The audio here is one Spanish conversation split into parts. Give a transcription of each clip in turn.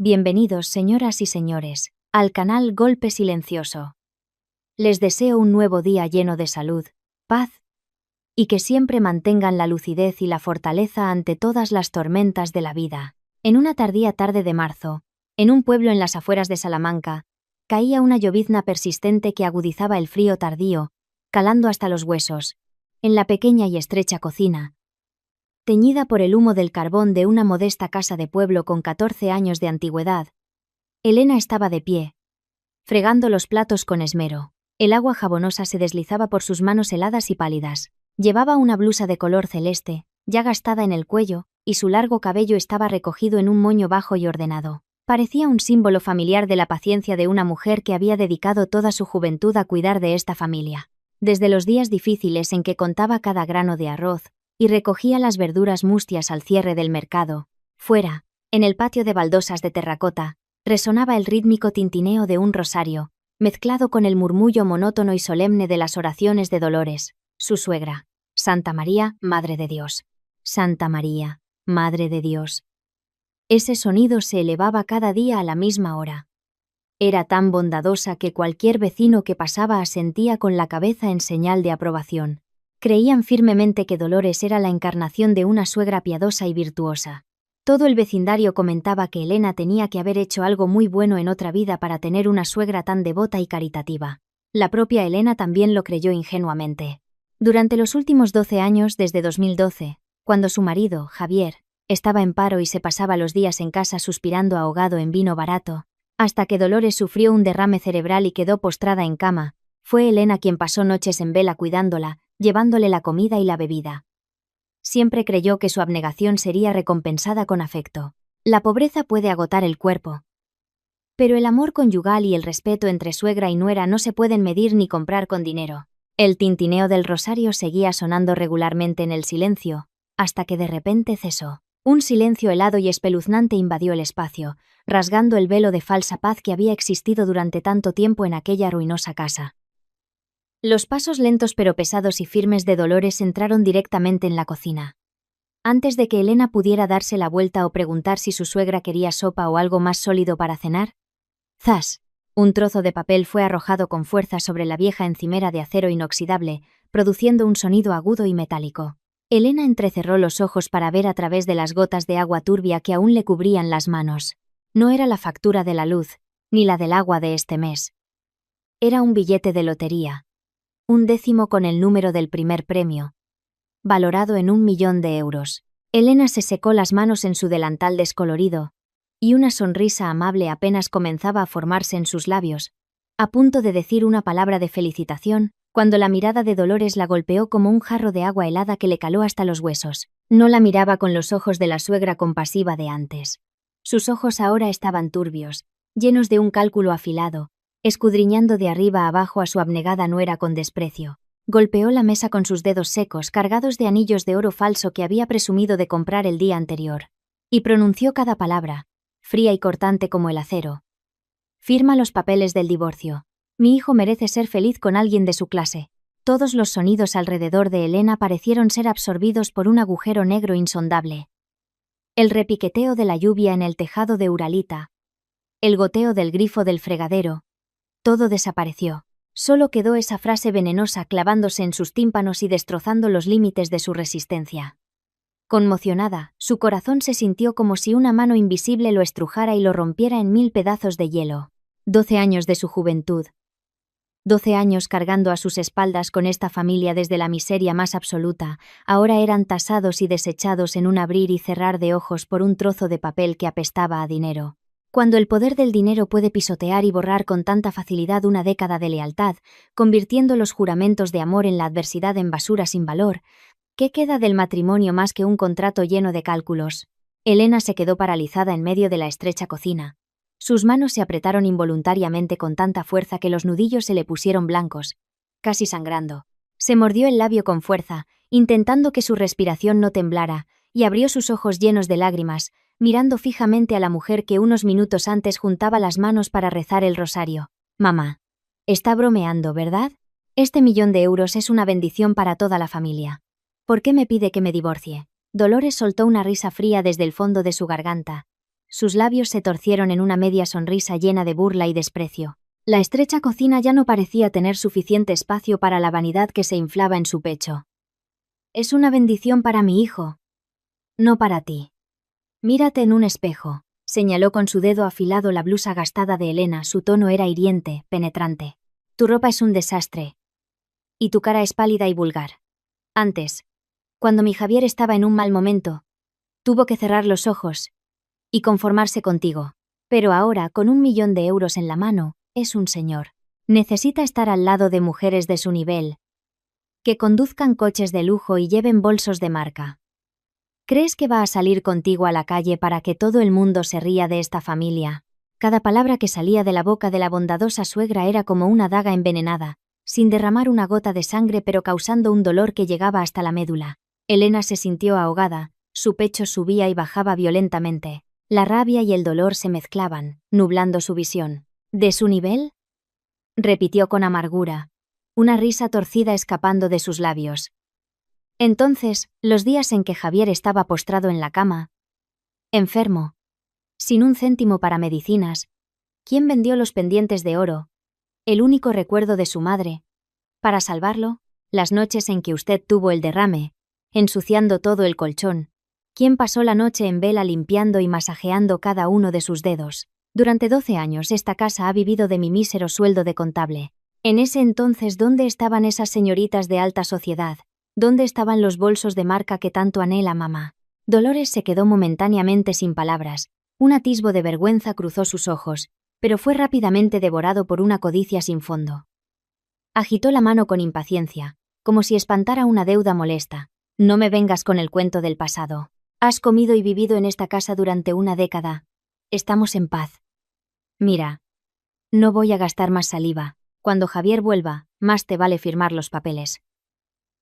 Bienvenidos, señoras y señores, al canal Golpe Silencioso. Les deseo un nuevo día lleno de salud, paz, y que siempre mantengan la lucidez y la fortaleza ante todas las tormentas de la vida. En una tardía tarde de marzo, en un pueblo en las afueras de Salamanca, caía una llovizna persistente que agudizaba el frío tardío, calando hasta los huesos, en la pequeña y estrecha cocina, teñida por el humo del carbón de una modesta casa de pueblo con 14 años de antigüedad. Elena estaba de pie, fregando los platos con esmero. El agua jabonosa se deslizaba por sus manos heladas y pálidas. Llevaba una blusa de color celeste, ya gastada en el cuello, y su largo cabello estaba recogido en un moño bajo y ordenado. Parecía un símbolo familiar de la paciencia de una mujer que había dedicado toda su juventud a cuidar de esta familia. Desde los días difíciles en que contaba cada grano de arroz, y recogía las verduras mustias al cierre del mercado, fuera, en el patio de baldosas de terracota, resonaba el rítmico tintineo de un rosario, mezclado con el murmullo monótono y solemne de las oraciones de Dolores, su suegra. Santa María, Madre de Dios. Santa María, Madre de Dios. Ese sonido se elevaba cada día a la misma hora. Era tan bondadosa que cualquier vecino que pasaba asentía con la cabeza en señal de aprobación. Creían firmemente que Dolores era la encarnación de una suegra piadosa y virtuosa. Todo el vecindario comentaba que Elena tenía que haber hecho algo muy bueno en otra vida para tener una suegra tan devota y caritativa. La propia Elena también lo creyó ingenuamente. Durante los últimos 12 años, desde 2012, cuando su marido, Javier, estaba en paro y se pasaba los días en casa suspirando ahogado en vino barato, hasta que Dolores sufrió un derrame cerebral y quedó postrada en cama, fue Elena quien pasó noches en vela cuidándola, llevándole la comida y la bebida. Siempre creyó que su abnegación sería recompensada con afecto. La pobreza puede agotar el cuerpo, pero el amor conyugal y el respeto entre suegra y nuera no se pueden medir ni comprar con dinero. El tintineo del rosario seguía sonando regularmente en el silencio, hasta que de repente cesó. Un silencio helado y espeluznante invadió el espacio, rasgando el velo de falsa paz que había existido durante tanto tiempo en aquella ruinosa casa. Los pasos lentos pero pesados y firmes de Dolores entraron directamente en la cocina. Antes de que Elena pudiera darse la vuelta o preguntar si su suegra quería sopa o algo más sólido para cenar, ¡zas! Un trozo de papel fue arrojado con fuerza sobre la vieja encimera de acero inoxidable, produciendo un sonido agudo y metálico. Elena entrecerró los ojos para ver a través de las gotas de agua turbia que aún le cubrían las manos. No era la factura de la luz, ni la del agua de este mes. Era un billete de lotería. Un décimo con el número del primer premio, valorado en 1.000.000 de euros. Elena se secó las manos en su delantal descolorido, y una sonrisa amable apenas comenzaba a formarse en sus labios, a punto de decir una palabra de felicitación, cuando la mirada de Dolores la golpeó como un jarro de agua helada que le caló hasta los huesos. No la miraba con los ojos de la suegra compasiva de antes. Sus ojos ahora estaban turbios, llenos de un cálculo afilado, escudriñando de arriba a abajo a su abnegada nuera con desprecio. Golpeó la mesa con sus dedos secos cargados de anillos de oro falso que había presumido de comprar el día anterior, y pronunció cada palabra, fría y cortante como el acero. Firma los papeles del divorcio. Mi hijo merece ser feliz con alguien de su clase. Todos los sonidos alrededor de Elena parecieron ser absorbidos por un agujero negro insondable. El repiqueteo de la lluvia en el tejado de Uralita, el goteo del grifo del fregadero, todo desapareció. Solo quedó esa frase venenosa clavándose en sus tímpanos y destrozando los límites de su resistencia. Conmocionada, su corazón se sintió como si una mano invisible lo estrujara y lo rompiera en 1000 pedazos de hielo. 12 años de su juventud. 12 años cargando a sus espaldas con esta familia desde la miseria más absoluta, ahora eran tasados y desechados en un abrir y cerrar de ojos por un trozo de papel que apestaba a dinero. Cuando el poder del dinero puede pisotear y borrar con tanta facilidad una década de lealtad, convirtiendo los juramentos de amor en la adversidad en basura sin valor, ¿qué queda del matrimonio más que un contrato lleno de cálculos? Elena se quedó paralizada en medio de la estrecha cocina. Sus manos se apretaron involuntariamente con tanta fuerza que los nudillos se le pusieron blancos, casi sangrando. Se mordió el labio con fuerza, intentando que su respiración no temblara, y abrió sus ojos llenos de lágrimas, mirando fijamente a la mujer que unos minutos antes juntaba las manos para rezar el rosario. Mamá. Está bromeando, ¿verdad? Este 1.000.000 de euros es una bendición para toda la familia. ¿Por qué me pide que me divorcie? Dolores soltó una risa fría desde el fondo de su garganta. Sus labios se torcieron en una media sonrisa llena de burla y desprecio. La estrecha cocina ya no parecía tener suficiente espacio para la vanidad que se inflaba en su pecho. Es una bendición para mi hijo. No para ti. Mírate en un espejo, señaló con su dedo afilado la blusa gastada de Elena. Su tono era hiriente, penetrante. Tu ropa es un desastre. Y tu cara es pálida y vulgar. Antes, cuando mi Javier estaba en un mal momento, tuvo que cerrar los ojos y conformarse contigo. Pero ahora, con 1.000.000 de euros en la mano, es un señor. Necesita estar al lado de mujeres de su nivel, que conduzcan coches de lujo y lleven bolsos de marca. ¿Crees que va a salir contigo a la calle para que todo el mundo se ría de esta familia? Cada palabra que salía de la boca de la bondadosa suegra era como una daga envenenada, sin derramar una gota de sangre pero causando un dolor que llegaba hasta la médula. Elena se sintió ahogada, su pecho subía y bajaba violentamente. La rabia y el dolor se mezclaban, nublando su visión. ¿De su nivel?, repitió con amargura, una risa torcida escapando de sus labios. Entonces, los días en que Javier estaba postrado en la cama, enfermo, sin un céntimo para medicinas, ¿quién vendió los pendientes de oro, el único recuerdo de su madre, para salvarlo? Las noches en que usted tuvo el derrame, ensuciando todo el colchón, ¿quién pasó la noche en vela limpiando y masajeando cada uno de sus dedos? Durante 12 años esta casa ha vivido de mi mísero sueldo de contable. En ese entonces, ¿dónde estaban esas señoritas de alta sociedad? ¿Dónde estaban los bolsos de marca que tanto anhela mamá? Dolores se quedó momentáneamente sin palabras. Un atisbo de vergüenza cruzó sus ojos, pero fue rápidamente devorado por una codicia sin fondo. Agitó la mano con impaciencia, como si espantara una deuda molesta. No me vengas con el cuento del pasado. Has comido y vivido en esta casa durante una década. Estamos en paz. Mira, no voy a gastar más saliva. Cuando Javier vuelva, más te vale firmar los papeles.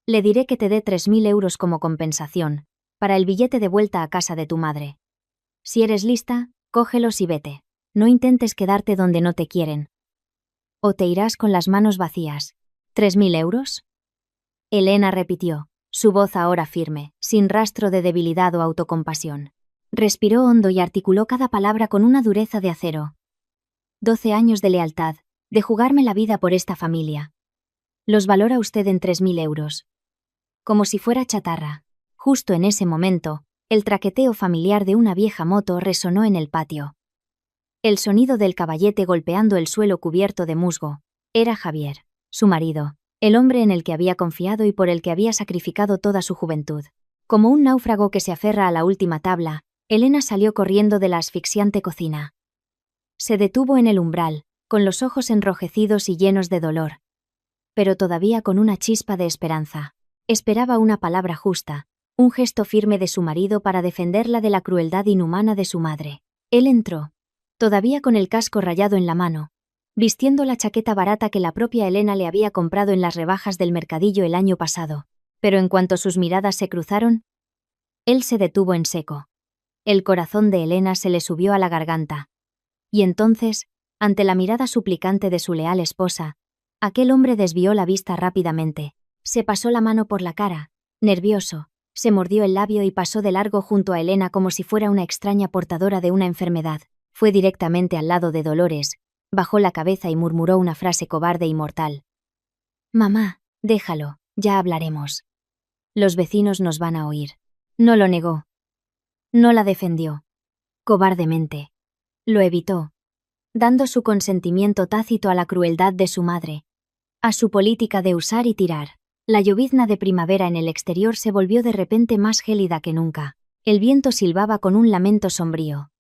Le diré que te dé 3.000 euros como compensación, para el billete de vuelta a casa de tu madre. Si eres lista, cógelos y vete. No intentes quedarte donde no te quieren. O te irás con las manos vacías. ¿3.000 euros? Elena repitió, su voz ahora firme, sin rastro de debilidad o autocompasión. Respiró hondo y articuló cada palabra con una dureza de acero. 12 años de lealtad, de jugarme la vida por esta familia. Los valora usted en 3.000 euros. Como si fuera chatarra. Justo en ese momento, el traqueteo familiar de una vieja moto resonó en el patio. El sonido del caballete golpeando el suelo cubierto de musgo. Era Javier, su marido, el hombre en el que había confiado y por el que había sacrificado toda su juventud. Como un náufrago que se aferra a la última tabla, Elena salió corriendo de la asfixiante cocina. Se detuvo en el umbral, con los ojos enrojecidos y llenos de dolor, pero todavía con una chispa de esperanza. Esperaba una palabra justa, un gesto firme de su marido para defenderla de la crueldad inhumana de su madre. Él entró, todavía con el casco rayado en la mano, vistiendo la chaqueta barata que la propia Elena le había comprado en las rebajas del mercadillo el año pasado. Pero en cuanto sus miradas se cruzaron, él se detuvo en seco. El corazón de Elena se le subió a la garganta. Y entonces, ante la mirada suplicante de su leal esposa, aquel hombre desvió la vista rápidamente, se pasó la mano por la cara, nervioso, se mordió el labio y pasó de largo junto a Elena como si fuera una extraña portadora de una enfermedad. Fue directamente al lado de Dolores, bajó la cabeza y murmuró una frase cobarde y mortal. Mamá, déjalo, ya hablaremos. Los vecinos nos van a oír. No lo negó. No la defendió. Cobardemente. Lo evitó, dando su consentimiento tácito a la crueldad de su madre, a su política de usar y tirar. La llovizna de primavera en el exterior se volvió de repente más gélida que nunca. El viento silbaba con un lamento sombrío.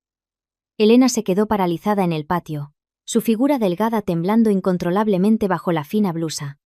Elena se quedó paralizada en el patio, su figura delgada temblando incontrolablemente bajo la fina blusa.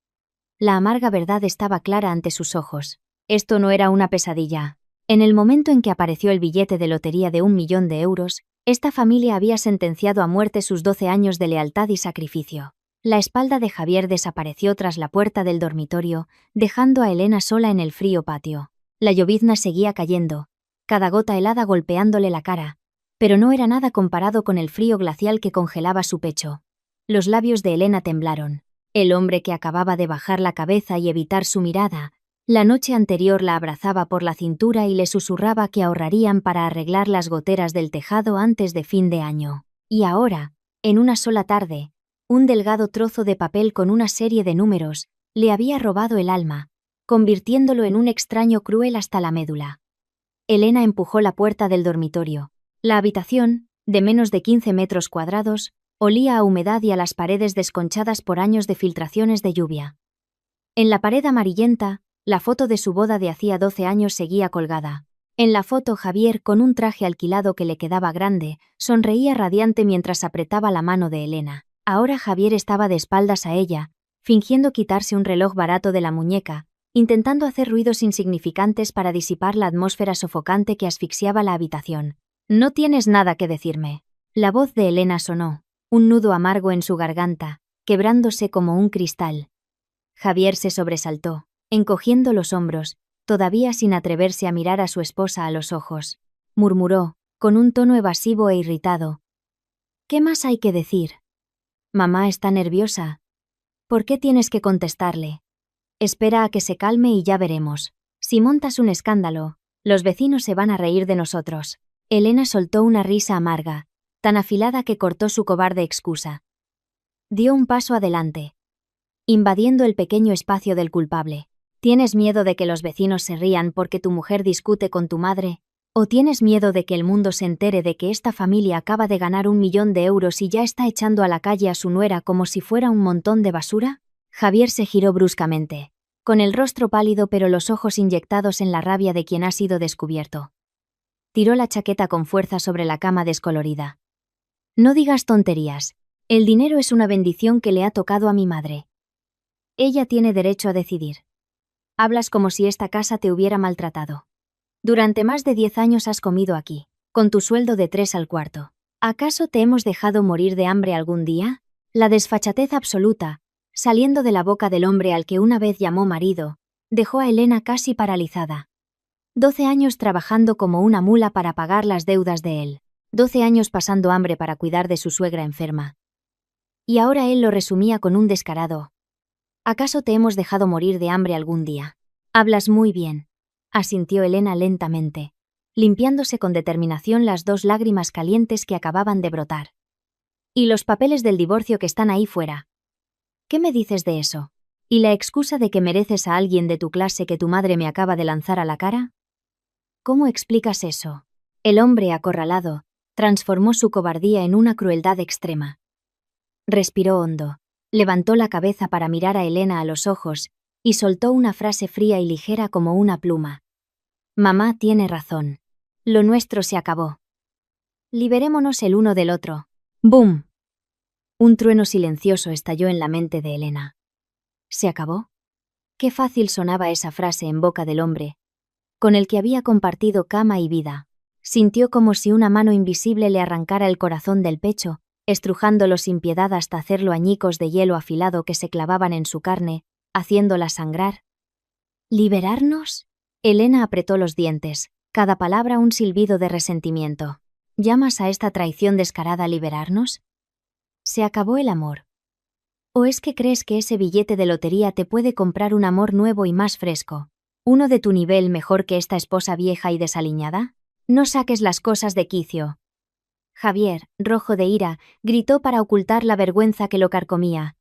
La amarga verdad estaba clara ante sus ojos. Esto no era una pesadilla. En el momento en que apareció el billete de lotería de 1.000.000 de euros, esta familia había sentenciado a muerte sus 12 años de lealtad y sacrificio. La espalda de Javier desapareció tras la puerta del dormitorio, dejando a Elena sola en el frío patio. La llovizna seguía cayendo, cada gota helada golpeándole la cara, pero no era nada comparado con el frío glacial que congelaba su pecho. Los labios de Elena temblaron. El hombre que acababa de bajar la cabeza y evitar su mirada, La noche anterior la abrazaba por la cintura y le susurraba que ahorrarían para arreglar las goteras del tejado antes de fin de año. Y ahora, en una sola tarde, un delgado trozo de papel con una serie de números le había robado el alma, convirtiéndolo en un extraño cruel hasta la médula. Elena empujó la puerta del dormitorio. La habitación, de menos de 15 metros cuadrados, olía a humedad y a las paredes desconchadas por años de filtraciones de lluvia. En la pared amarillenta, la foto de su boda de hacía 12 años seguía colgada. En la foto Javier, con un traje alquilado que le quedaba grande, sonreía radiante mientras apretaba la mano de Elena. Ahora Javier estaba de espaldas a ella, fingiendo quitarse un reloj barato de la muñeca, intentando hacer ruidos insignificantes para disipar la atmósfera sofocante que asfixiaba la habitación. «No tienes nada que decirme». La voz de Elena sonó, un nudo amargo en su garganta, quebrándose como un cristal. Javier se sobresaltó, encogiendo los hombros, todavía sin atreverse a mirar a su esposa a los ojos. Murmuró, con un tono evasivo e irritado: «¿Qué más hay que decir? Mamá está nerviosa. ¿Por qué tienes que contestarle? Espera a que se calme y ya veremos. Si montas un escándalo, los vecinos se van a reír de nosotros». Elena soltó una risa amarga, tan afilada que cortó su cobarde excusa. Dio un paso adelante, invadiendo el pequeño espacio del culpable. ¿Tienes miedo de que los vecinos se rían porque tu mujer discute con tu madre? ¿O tienes miedo de que el mundo se entere de que esta familia acaba de ganar 1.000.000 de euros y ya está echando a la calle a su nuera como si fuera un montón de basura? Javier se giró bruscamente, con el rostro pálido pero los ojos inyectados en la rabia de quien ha sido descubierto. Tiró la chaqueta con fuerza sobre la cama descolorida. «No digas tonterías. El dinero es una bendición que le ha tocado a mi madre. Ella tiene derecho a decidir. Hablas como si esta casa te hubiera maltratado. Durante más de 10 años has comido aquí, con tu sueldo de 3 al cuarto. ¿Acaso te hemos dejado morir de hambre algún día?» La desfachatez absoluta, saliendo de la boca del hombre al que una vez llamó marido, dejó a Elena casi paralizada. 12 años trabajando como una mula para pagar las deudas de él. 12 años pasando hambre para cuidar de su suegra enferma. Y ahora él lo resumía con un descarado: «¿Acaso te hemos dejado morir de hambre algún día?» «Hablas muy bien», asintió Elena lentamente, limpiándose con determinación las 2 lágrimas calientes que acababan de brotar. «¿Y los papeles del divorcio que están ahí fuera? ¿Qué me dices de eso? ¿Y la excusa de que mereces a alguien de tu clase que tu madre me acaba de lanzar a la cara? ¿Cómo explicas eso?» El hombre, acorralado, transformó su cobardía en una crueldad extrema. Respiró hondo, levantó la cabeza para mirar a Elena a los ojos y soltó una frase fría y ligera como una pluma. «Mamá tiene razón. Lo nuestro se acabó. Liberémonos el uno del otro». ¡Bum! Un trueno silencioso estalló en la mente de Elena. ¿Se acabó? Qué fácil sonaba esa frase en boca del hombre, con el que había compartido cama y vida. Sintió como si una mano invisible le arrancara el corazón del pecho, estrujándolo sin piedad hasta hacerlo añicos de hielo afilado que se clavaban en su carne, haciéndola sangrar. ¿Liberarnos? Elena apretó los dientes, cada palabra un silbido de resentimiento. ¿Llamas a esta traición descarada liberarnos? ¿Se acabó el amor? ¿O es que crees que ese billete de lotería te puede comprar un amor nuevo y más fresco? ¿Uno de tu nivel mejor que esta esposa vieja y desaliñada? No saques las cosas de quicio. Javier, rojo de ira, gritó para ocultar la vergüenza que lo carcomía.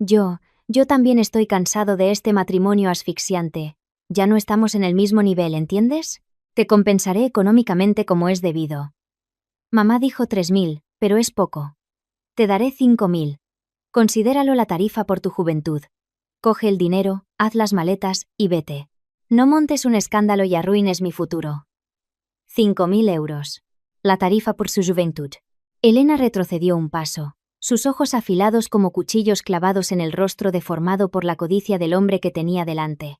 Yo también estoy cansado de este matrimonio asfixiante. Ya no estamos en el mismo nivel, ¿entiendes? Te compensaré económicamente como es debido. Mamá dijo 3.000, pero es poco. Te daré 5.000. Considéralo la tarifa por tu juventud. Coge el dinero, haz las maletas y vete. No montes un escándalo y arruines mi futuro. 5.000 euros. La tarifa por su juventud. Elena retrocedió un paso, sus ojos afilados como cuchillos clavados en el rostro deformado por la codicia del hombre que tenía delante.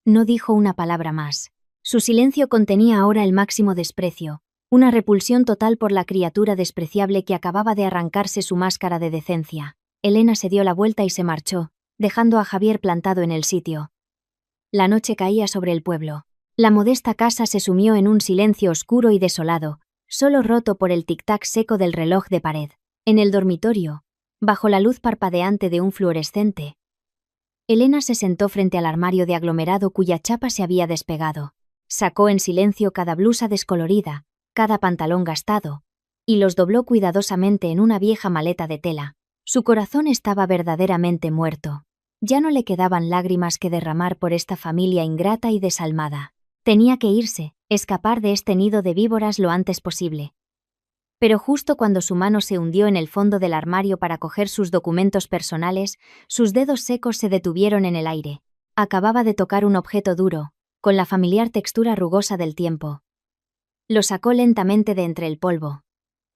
No dijo una palabra más. Su silencio contenía ahora el máximo desprecio, una repulsión total por la criatura despreciable que acababa de arrancarse su máscara de decencia. Elena se dio la vuelta y se marchó, dejando a Javier plantado en el sitio. La noche caía sobre el pueblo. La modesta casa se sumió en un silencio oscuro y desolado, solo roto por el tic-tac seco del reloj de pared. En el dormitorio, bajo la luz parpadeante de un fluorescente, Elena se sentó frente al armario de aglomerado cuya chapa se había despegado. Sacó en silencio cada blusa descolorida, cada pantalón gastado, y los dobló cuidadosamente en una vieja maleta de tela. Su corazón estaba verdaderamente muerto. Ya no le quedaban lágrimas que derramar por esta familia ingrata y desalmada. Tenía que irse, escapar de este nido de víboras lo antes posible. Pero justo cuando su mano se hundió en el fondo del armario para coger sus documentos personales, sus dedos secos se detuvieron en el aire. Acababa de tocar un objeto duro, con la familiar textura rugosa del tiempo. Lo sacó lentamente de entre el polvo.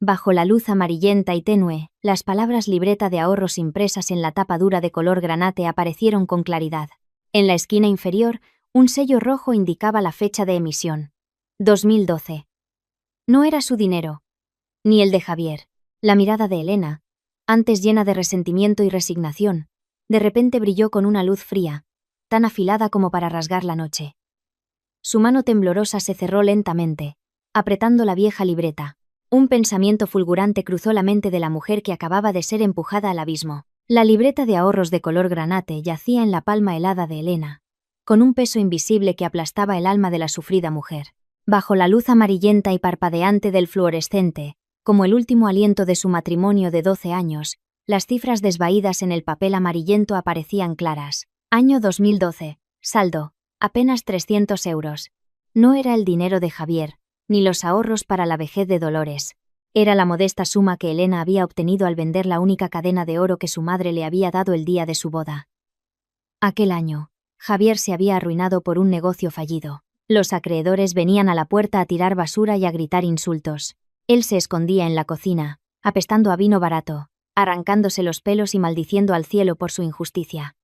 Bajo la luz amarillenta y tenue, las palabras libreta de ahorros impresas en la tapa dura de color granate aparecieron con claridad. En la esquina inferior, un sello rojo indicaba la fecha de emisión. 2012. No era su dinero, ni el de Javier. La mirada de Elena, antes llena de resentimiento y resignación, de repente brilló con una luz fría, tan afilada como para rasgar la noche. Su mano temblorosa se cerró lentamente, apretando la vieja libreta. Un pensamiento fulgurante cruzó la mente de la mujer que acababa de ser empujada al abismo. La libreta de ahorros de color granate yacía en la palma helada de Elena, con un peso invisible que aplastaba el alma de la sufrida mujer. Bajo la luz amarillenta y parpadeante del fluorescente, como el último aliento de su matrimonio de 12 años, las cifras desvaídas en el papel amarillento aparecían claras. Año 2012. Saldo, apenas 300 euros. No era el dinero de Javier, ni los ahorros para la vejez de Dolores. Era la modesta suma que Elena había obtenido al vender la única cadena de oro que su madre le había dado el día de su boda. Aquel año, Javier se había arruinado por un negocio fallido. Los acreedores venían a la puerta a tirar basura y a gritar insultos. Él se escondía en la cocina, apestando a vino barato, arrancándose los pelos y maldiciendo al cielo por su injusticia.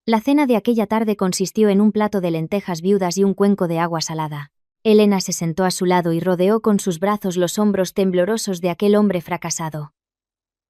La cena de aquella tarde consistió en un plato de lentejas viudas y un cuenco de agua salada. Elena se sentó a su lado y rodeó con sus brazos los hombros temblorosos de aquel hombre fracasado.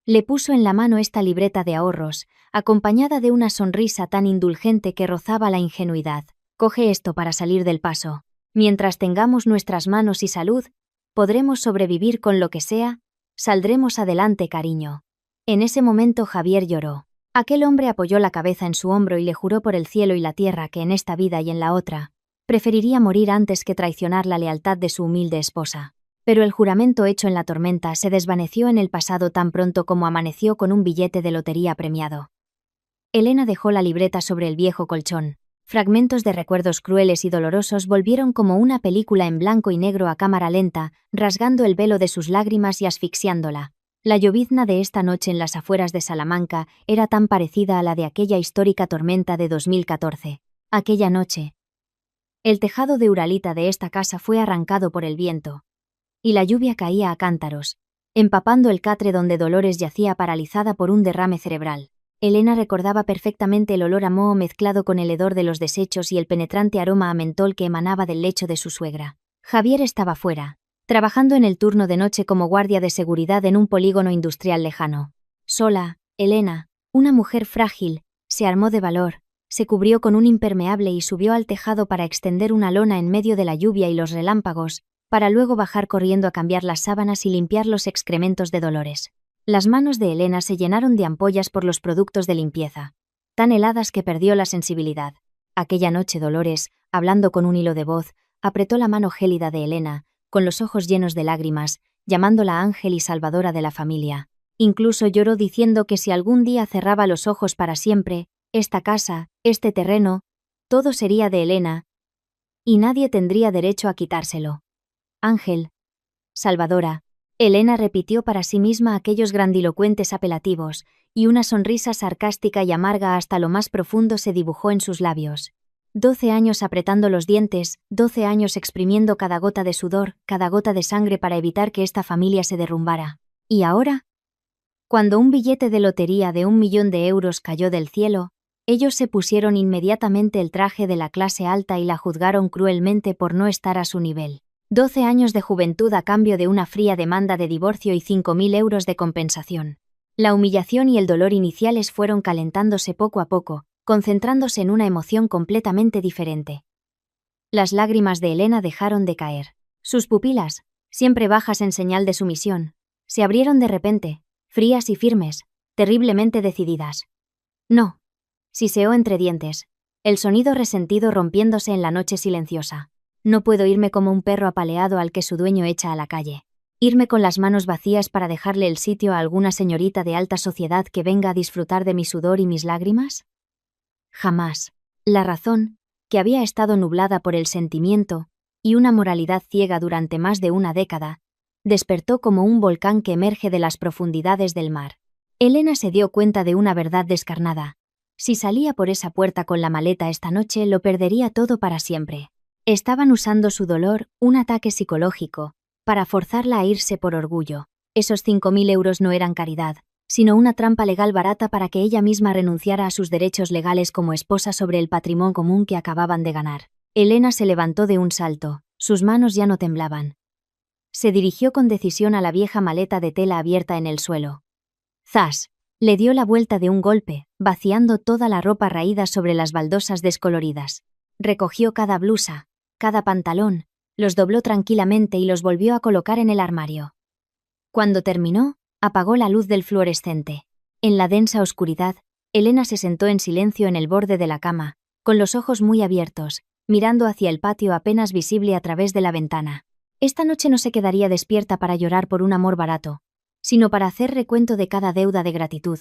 Le puso en la mano esta libreta de ahorros, acompañada de una sonrisa tan indulgente que rozaba la ingenuidad. Coge esto para salir del paso. Mientras tengamos nuestras manos y salud, podremos sobrevivir con lo que sea, saldremos adelante, cariño. En ese momento Javier lloró. Aquel hombre apoyó la cabeza en su hombro y le juró por el cielo y la tierra que en esta vida y en la otra, preferiría morir antes que traicionar la lealtad de su humilde esposa. Pero el juramento hecho en la tormenta se desvaneció en el pasado tan pronto como amaneció con un billete de lotería premiado. Elena dejó la libreta sobre el viejo colchón. Fragmentos de recuerdos crueles y dolorosos volvieron como una película en blanco y negro a cámara lenta, rasgando el velo de sus lágrimas y asfixiándola. La llovizna de esta noche en las afueras de Salamanca era tan parecida a la de aquella histórica tormenta de 2014. Aquella noche, el tejado de uralita de esta casa fue arrancado por el viento, y la lluvia caía a cántaros, empapando el catre donde Dolores yacía paralizada por un derrame cerebral. Elena recordaba perfectamente el olor a moho mezclado con el hedor de los desechos y el penetrante aroma a mentol que emanaba del lecho de su suegra. Javier estaba fuera, trabajando en el turno de noche como guardia de seguridad en un polígono industrial lejano. Sola, Elena, una mujer frágil, se armó de valor, se cubrió con un impermeable y subió al tejado para extender una lona en medio de la lluvia y los relámpagos, para luego bajar corriendo a cambiar las sábanas y limpiar los excrementos de Dolores. Las manos de Elena se llenaron de ampollas por los productos de limpieza, tan heladas que perdió la sensibilidad. Aquella noche Dolores, hablando con un hilo de voz, apretó la mano gélida de Elena, con los ojos llenos de lágrimas, llamándola ángel y salvadora de la familia. Incluso lloró diciendo que si algún día cerraba los ojos para siempre, esta casa, este terreno, todo sería de Elena, y nadie tendría derecho a quitárselo. Ángel, salvadora. Elena repitió para sí misma aquellos grandilocuentes apelativos, y una sonrisa sarcástica y amarga hasta lo más profundo se dibujó en sus labios. 12 años apretando los dientes, 12 años exprimiendo cada gota de sudor, cada gota de sangre para evitar que esta familia se derrumbara. ¿Y ahora? Cuando un billete de lotería de 1.000.000 de euros cayó del cielo, ellos se pusieron inmediatamente el traje de la clase alta y la juzgaron cruelmente por no estar a su nivel. 12 años de juventud a cambio de una fría demanda de divorcio y 5.000 euros de compensación. La humillación y el dolor iniciales fueron calentándose poco a poco, concentrándose en una emoción completamente diferente. Las lágrimas de Elena dejaron de caer. Sus pupilas, siempre bajas en señal de sumisión, se abrieron de repente, frías y firmes, terriblemente decididas. No. siseó entre dientes, el sonido resentido rompiéndose en la noche silenciosa. No puedo irme como un perro apaleado al que su dueño echa a la calle. Irme con las manos vacías para dejarle el sitio a alguna señorita de alta sociedad que venga a disfrutar de mi sudor y mis lágrimas. Jamás. La razón, que había estado nublada por el sentimiento y una moralidad ciega durante más de una década, despertó como un volcán que emerge de las profundidades del mar. Elena se dio cuenta de una verdad descarnada. Si salía por esa puerta con la maleta esta noche, lo perdería todo para siempre. Estaban usando su dolor, un ataque psicológico, para forzarla a irse por orgullo. Esos 5.000 euros no eran caridad, sino una trampa legal barata para que ella misma renunciara a sus derechos legales como esposa sobre el patrimonio común que acababan de ganar. Elena se levantó de un salto, sus manos ya no temblaban. Se dirigió con decisión a la vieja maleta de tela abierta en el suelo. ¡Zas! Le dio la vuelta de un golpe, vaciando toda la ropa raída sobre las baldosas descoloridas. Recogió cada blusa, cada pantalón, los dobló tranquilamente y los volvió a colocar en el armario. Cuando terminó, apagó la luz del fluorescente. En la densa oscuridad, Elena se sentó en silencio en el borde de la cama, con los ojos muy abiertos, mirando hacia el patio apenas visible a través de la ventana. Esta noche no se quedaría despierta para llorar por un amor barato, sino para hacer recuento de cada deuda de gratitud,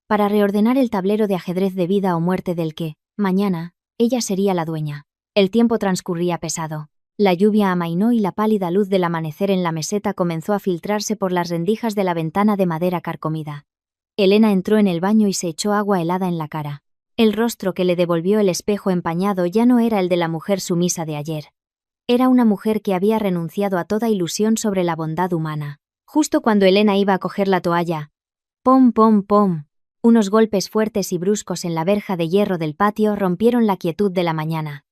para reordenar el tablero de ajedrez de vida o muerte del que, mañana, ella sería la dueña. El tiempo transcurría pesado. La lluvia amainó y la pálida luz del amanecer en la meseta comenzó a filtrarse por las rendijas de la ventana de madera carcomida. Elena entró en el baño y se echó agua helada en la cara. El rostro que le devolvió el espejo empañado ya no era el de la mujer sumisa de ayer. Era una mujer que había renunciado a toda ilusión sobre la bondad humana. Justo cuando Elena iba a coger la toalla, ¡pom, pom, pom! Unos golpes fuertes y bruscos en la verja de hierro del patio rompieron la quietud de la mañana.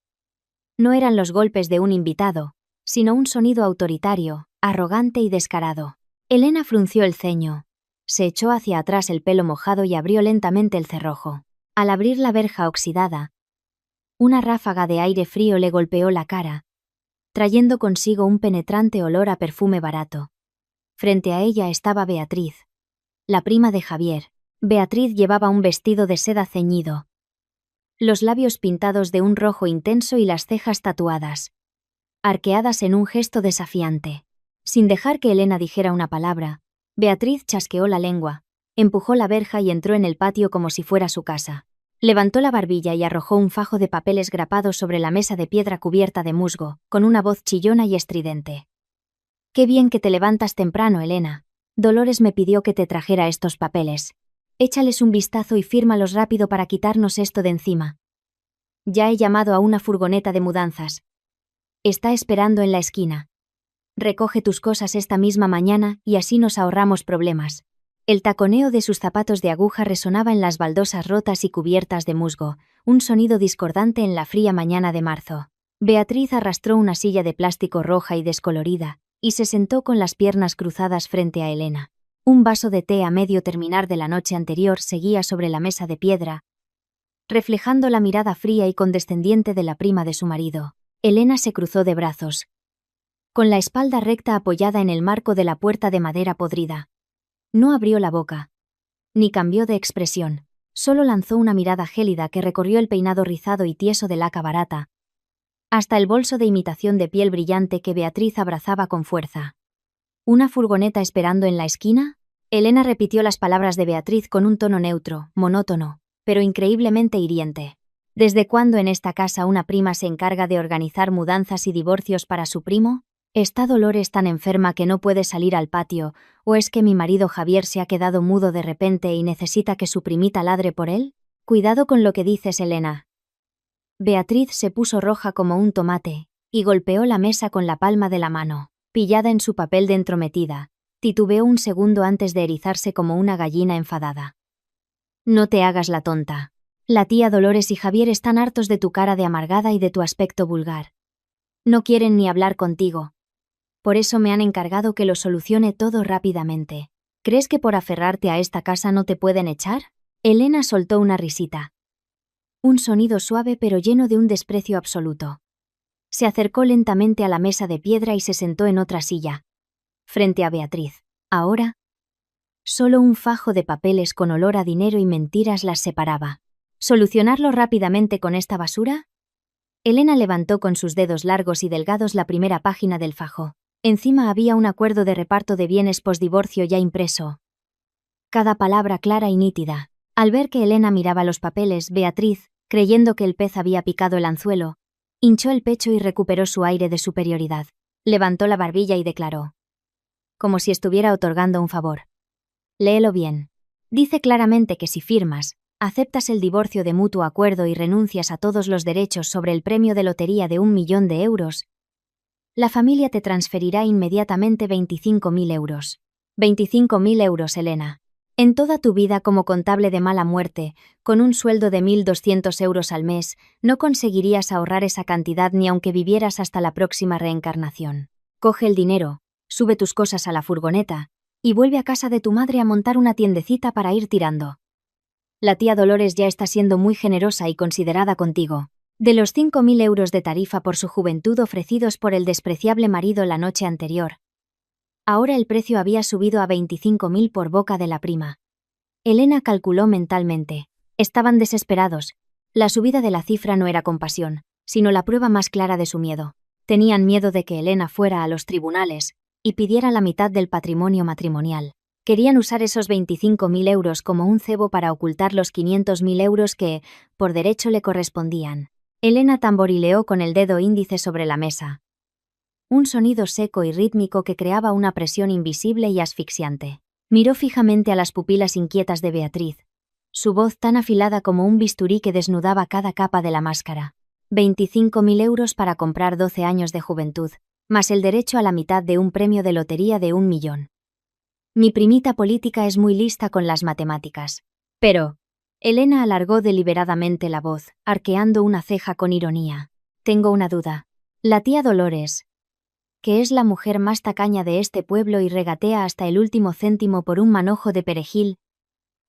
No eran los golpes de un invitado, sino un sonido autoritario, arrogante y descarado. Elena frunció el ceño, se echó hacia atrás el pelo mojado y abrió lentamente el cerrojo. Al abrir la verja oxidada, una ráfaga de aire frío le golpeó la cara, trayendo consigo un penetrante olor a perfume barato. Frente a ella estaba Beatriz, la prima de Javier. Beatriz llevaba un vestido de seda ceñido, los labios pintados de un rojo intenso y las cejas tatuadas, arqueadas en un gesto desafiante. Sin dejar que Elena dijera una palabra, Beatriz chasqueó la lengua, empujó la verja y entró en el patio como si fuera su casa. Levantó la barbilla y arrojó un fajo de papeles grapados sobre la mesa de piedra cubierta de musgo, con una voz chillona y estridente. «Qué bien que te levantas temprano, Elena. Dolores me pidió que te trajera estos papeles. Échales un vistazo y fírmalos rápido para quitarnos esto de encima. Ya he llamado a una furgoneta de mudanzas. Está esperando en la esquina. Recoge tus cosas esta misma mañana y así nos ahorramos problemas». El taconeo de sus zapatos de aguja resonaba en las baldosas rotas y cubiertas de musgo, un sonido discordante en la fría mañana de marzo. Beatriz arrastró una silla de plástico roja y descolorida, y se sentó con las piernas cruzadas frente a Elena. Un vaso de té a medio terminar de la noche anterior seguía sobre la mesa de piedra, reflejando la mirada fría y condescendiente de la prima de su marido. Elena se cruzó de brazos, con la espalda recta apoyada en el marco de la puerta de madera podrida. No abrió la boca, ni cambió de expresión, solo lanzó una mirada gélida que recorrió el peinado rizado y tieso de laca barata, hasta el bolso de imitación de piel brillante que Beatriz abrazaba con fuerza. ¿Una furgoneta esperando en la esquina? Elena repitió las palabras de Beatriz con un tono neutro, monótono, pero increíblemente hiriente. ¿Desde cuándo en esta casa una prima se encarga de organizar mudanzas y divorcios para su primo? ¿Está Dolores tan enferma que no puede salir al patio, o es que mi marido Javier se ha quedado mudo de repente y necesita que su primita ladre por él? Cuidado con lo que dices, Elena. Beatriz se puso roja como un tomate, y golpeó la mesa con la palma de la mano. Pillada en su papel de entrometida, titubeó un segundo antes de erizarse como una gallina enfadada. No te hagas la tonta. La tía Dolores y Javier están hartos de tu cara de amargada y de tu aspecto vulgar. No quieren ni hablar contigo. Por eso me han encargado que lo solucione todo rápidamente. ¿Crees que por aferrarte a esta casa no te pueden echar? Elena soltó una risita. Un sonido suave pero lleno de un desprecio absoluto. Se acercó lentamente a la mesa de piedra y se sentó en otra silla, frente a Beatriz. Ahora, solo un fajo de papeles con olor a dinero y mentiras las separaba. ¿Solucionarlo rápidamente con esta basura? Elena levantó con sus dedos largos y delgados la primera página del fajo. Encima había un acuerdo de reparto de bienes postdivorcio ya impreso. Cada palabra clara y nítida. Al ver que Elena miraba los papeles, Beatriz, creyendo que el pez había picado el anzuelo, hinchó el pecho y recuperó su aire de superioridad. Levantó la barbilla y declaró, como si estuviera otorgando un favor. Léelo bien. Dice claramente que si firmas, aceptas el divorcio de mutuo acuerdo y renuncias a todos los derechos sobre el premio de lotería de 1.000.000 de euros, la familia te transferirá inmediatamente 25.000 euros. 25.000 euros, Elena. En toda tu vida como contable de mala muerte, con un sueldo de 1.200 euros al mes, no conseguirías ahorrar esa cantidad ni aunque vivieras hasta la próxima reencarnación. Coge el dinero, sube tus cosas a la furgoneta y vuelve a casa de tu madre a montar una tiendecita para ir tirando. La tía Dolores ya está siendo muy generosa y considerada contigo. De los 5.000 euros de tarifa por su juventud ofrecidos por el despreciable marido la noche anterior, ahora el precio había subido a 25.000 por boca de la prima. Elena calculó mentalmente. Estaban desesperados. La subida de la cifra no era compasión, sino la prueba más clara de su miedo. Tenían miedo de que Elena fuera a los tribunales y pidiera la mitad del patrimonio matrimonial. Querían usar esos 25.000 euros como un cebo para ocultar los 500.000 euros que, por derecho, le correspondían. Elena tamborileó con el dedo índice sobre la mesa. Un sonido seco y rítmico que creaba una presión invisible y asfixiante. Miró fijamente a las pupilas inquietas de Beatriz, su voz tan afilada como un bisturí que desnudaba cada capa de la máscara. 25.000 euros para comprar 12 años de juventud, más el derecho a la mitad de un premio de lotería de 1.000.000. Mi primita política es muy lista con las matemáticas. Pero... Elena alargó deliberadamente la voz, arqueando una ceja con ironía. Tengo una duda. La tía Dolores, que es la mujer más tacaña de este pueblo y regatea hasta el último céntimo por un manojo de perejil,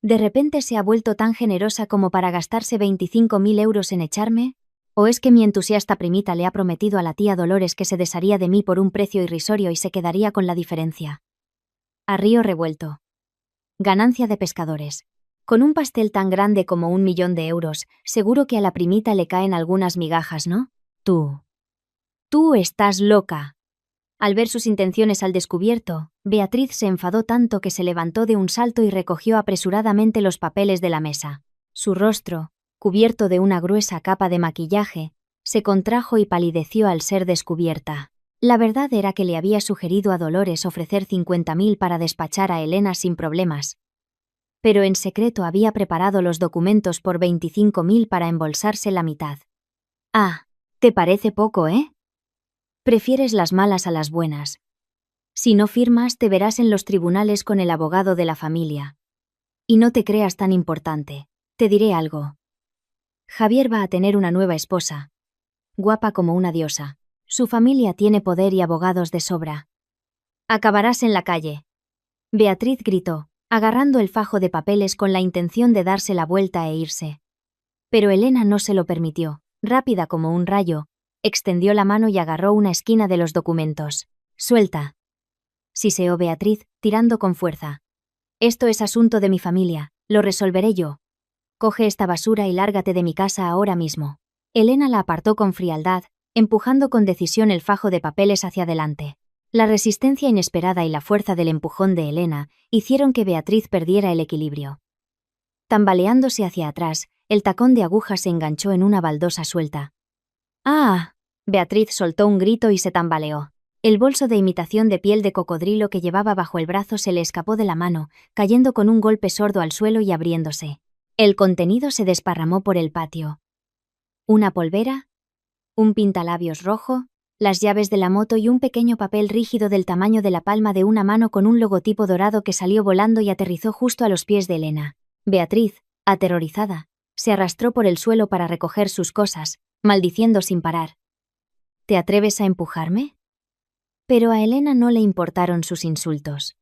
¿de repente se ha vuelto tan generosa como para gastarse 25.000 euros en echarme? ¿O es que mi entusiasta primita le ha prometido a la tía Dolores que se desharía de mí por un precio irrisorio y se quedaría con la diferencia? A río revuelto. Ganancia de pescadores. Con un pastel tan grande como 1.000.000 de euros, seguro que a la primita le caen algunas migajas, ¿no? Tú estás loca. Al ver sus intenciones al descubierto, Beatriz se enfadó tanto que se levantó de un salto y recogió apresuradamente los papeles de la mesa. Su rostro, cubierto de una gruesa capa de maquillaje, se contrajo y palideció al ser descubierta. La verdad era que le había sugerido a Dolores ofrecer 50.000 para despachar a Elena sin problemas. Pero en secreto había preparado los documentos por 25.000 para embolsarse la mitad. Ah, ¿te parece poco, eh? Prefieres las malas a las buenas. Si no firmas, te verás en los tribunales con el abogado de la familia. Y no te creas tan importante. Te diré algo. Javier va a tener una nueva esposa. Guapa como una diosa. Su familia tiene poder y abogados de sobra. Acabarás en la calle. Beatriz gritó, agarrando el fajo de papeles con la intención de darse la vuelta e irse. Pero Elena no se lo permitió. Rápida como un rayo, extendió la mano y agarró una esquina de los documentos. Suelta. Siseó Beatriz, tirando con fuerza. Esto es asunto de mi familia, lo resolveré yo. Coge esta basura y lárgate de mi casa ahora mismo. Elena la apartó con frialdad, empujando con decisión el fajo de papeles hacia adelante. La resistencia inesperada y la fuerza del empujón de Elena hicieron que Beatriz perdiera el equilibrio. Tambaleándose hacia atrás, el tacón de aguja se enganchó en una baldosa suelta. ¡Ah! Beatriz soltó un grito y se tambaleó. El bolso de imitación de piel de cocodrilo que llevaba bajo el brazo se le escapó de la mano, cayendo con un golpe sordo al suelo y abriéndose. El contenido se desparramó por el patio. Una polvera, un pintalabios rojo, las llaves de la moto y un pequeño papel rígido del tamaño de la palma de una mano con un logotipo dorado que salió volando y aterrizó justo a los pies de Elena. Beatriz, aterrorizada, se arrastró por el suelo para recoger sus cosas, maldiciendo sin parar. ¿Te atreves a empujarme? Pero a Elena no le importaron sus insultos.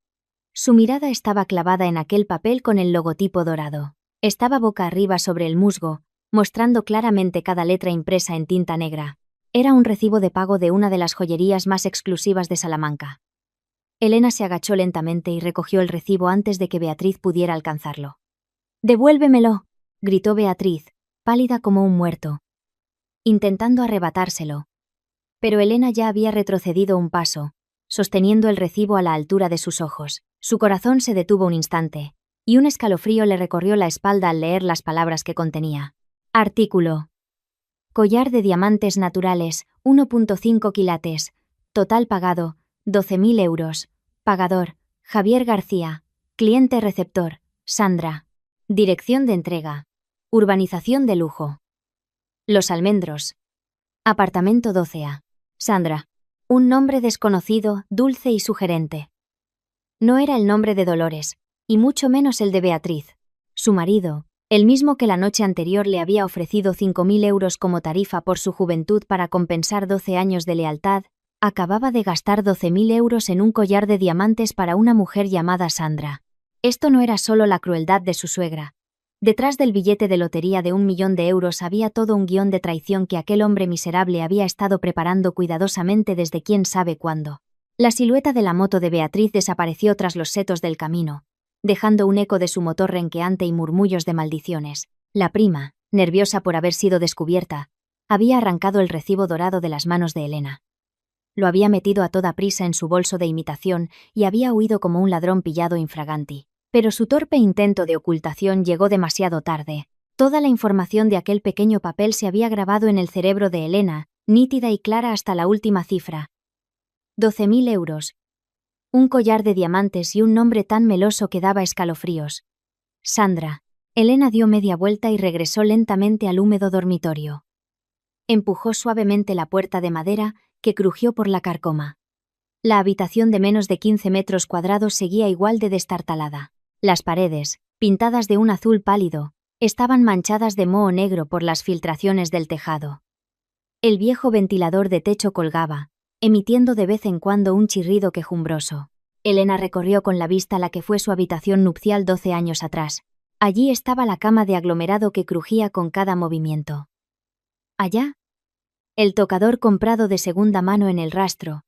Su mirada estaba clavada en aquel papel con el logotipo dorado. Estaba boca arriba sobre el musgo, mostrando claramente cada letra impresa en tinta negra. Era un recibo de pago de una de las joyerías más exclusivas de Salamanca. Elena se agachó lentamente y recogió el recibo antes de que Beatriz pudiera alcanzarlo. «¡Devuélvemelo!», gritó Beatriz, pálida como un muerto, intentando arrebatárselo. Pero Elena ya había retrocedido un paso, sosteniendo el recibo a la altura de sus ojos. Su corazón se detuvo un instante, y un escalofrío le recorrió la espalda al leer las palabras que contenía. Artículo. Collar de diamantes naturales, 1.5 quilates. Total pagado, 12.000 euros. Pagador, Javier García. Cliente receptor, Sandra. Dirección de entrega. Urbanización de lujo. Los Almendros. Apartamento 12A. Sandra. Un nombre desconocido, dulce y sugerente. No era el nombre de Dolores, y mucho menos el de Beatriz. Su marido, el mismo que la noche anterior le había ofrecido 5.000 euros como tarifa por su juventud para compensar 12 años de lealtad, acababa de gastar 12.000 euros en un collar de diamantes para una mujer llamada Sandra. Esto no era solo la crueldad de su suegra. Detrás del billete de lotería de 1.000.000 de euros había todo un guión de traición que aquel hombre miserable había estado preparando cuidadosamente desde quién sabe cuándo. La silueta de la moto de Beatriz desapareció tras los setos del camino, dejando un eco de su motor renqueante y murmullos de maldiciones. La prima, nerviosa por haber sido descubierta, había arrancado el recibo dorado de las manos de Elena. Lo había metido a toda prisa en su bolso de imitación y había huido como un ladrón pillado infraganti. Pero su torpe intento de ocultación llegó demasiado tarde. Toda la información de aquel pequeño papel se había grabado en el cerebro de Elena, nítida y clara hasta la última cifra. 12.000 euros. Un collar de diamantes y un nombre tan meloso que daba escalofríos. Sandra. Elena dio media vuelta y regresó lentamente al húmedo dormitorio. Empujó suavemente la puerta de madera, que crujió por la carcoma. La habitación de menos de 15 metros cuadrados seguía igual de destartalada. Las paredes, pintadas de un azul pálido, estaban manchadas de moho negro por las filtraciones del tejado. El viejo ventilador de techo colgaba, emitiendo de vez en cuando un chirrido quejumbroso. Elena recorrió con la vista la que fue su habitación nupcial 12 años atrás. Allí estaba la cama de aglomerado que crujía con cada movimiento. Allá, el tocador comprado de segunda mano en el rastro,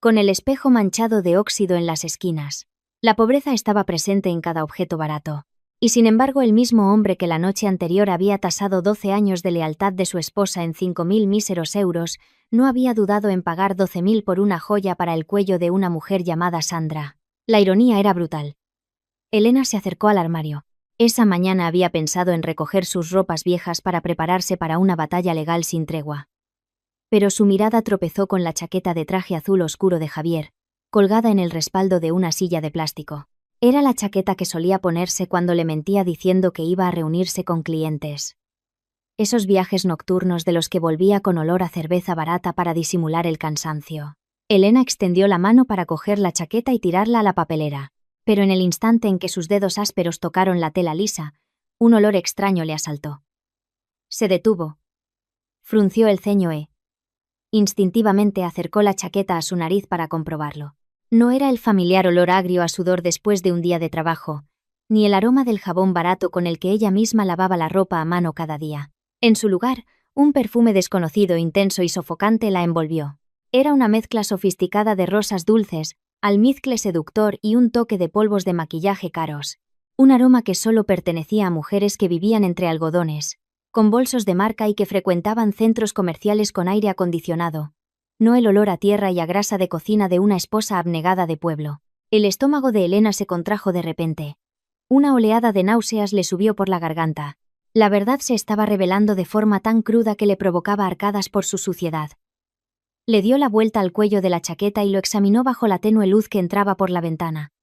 con el espejo manchado de óxido en las esquinas. La pobreza estaba presente en cada objeto barato. Y sin embargo el mismo hombre que la noche anterior había tasado 12 años de lealtad de su esposa en 5.000 míseros euros, no había dudado en pagar 12.000 por una joya para el cuello de una mujer llamada Sandra. La ironía era brutal. Elena se acercó al armario. Esa mañana había pensado en recoger sus ropas viejas para prepararse para una batalla legal sin tregua. Pero su mirada tropezó con la chaqueta de traje azul oscuro de Javier, colgada en el respaldo de una silla de plástico. Era la chaqueta que solía ponerse cuando le mentía diciendo que iba a reunirse con clientes. Esos viajes nocturnos de los que volvía con olor a cerveza barata para disimular el cansancio. Elena extendió la mano para coger la chaqueta y tirarla a la papelera, pero en el instante en que sus dedos ásperos tocaron la tela lisa, un olor extraño le asaltó. Se detuvo. Frunció el ceño e instintivamente acercó la chaqueta a su nariz para comprobarlo. No era el familiar olor agrio a sudor después de un día de trabajo, ni el aroma del jabón barato con el que ella misma lavaba la ropa a mano cada día. En su lugar, un perfume desconocido, intenso y sofocante la envolvió. Era una mezcla sofisticada de rosas dulces, almizcle seductor y un toque de polvos de maquillaje caros. Un aroma que solo pertenecía a mujeres que vivían entre algodones, con bolsos de marca y que frecuentaban centros comerciales con aire acondicionado. No el olor a tierra y a grasa de cocina de una esposa abnegada de pueblo. El estómago de Elena se contrajo de repente. Una oleada de náuseas le subió por la garganta. La verdad se estaba revelando de forma tan cruda que le provocaba arcadas por su suciedad. Le dio la vuelta al cuello de la chaqueta y lo examinó bajo la tenue luz que entraba por la ventana.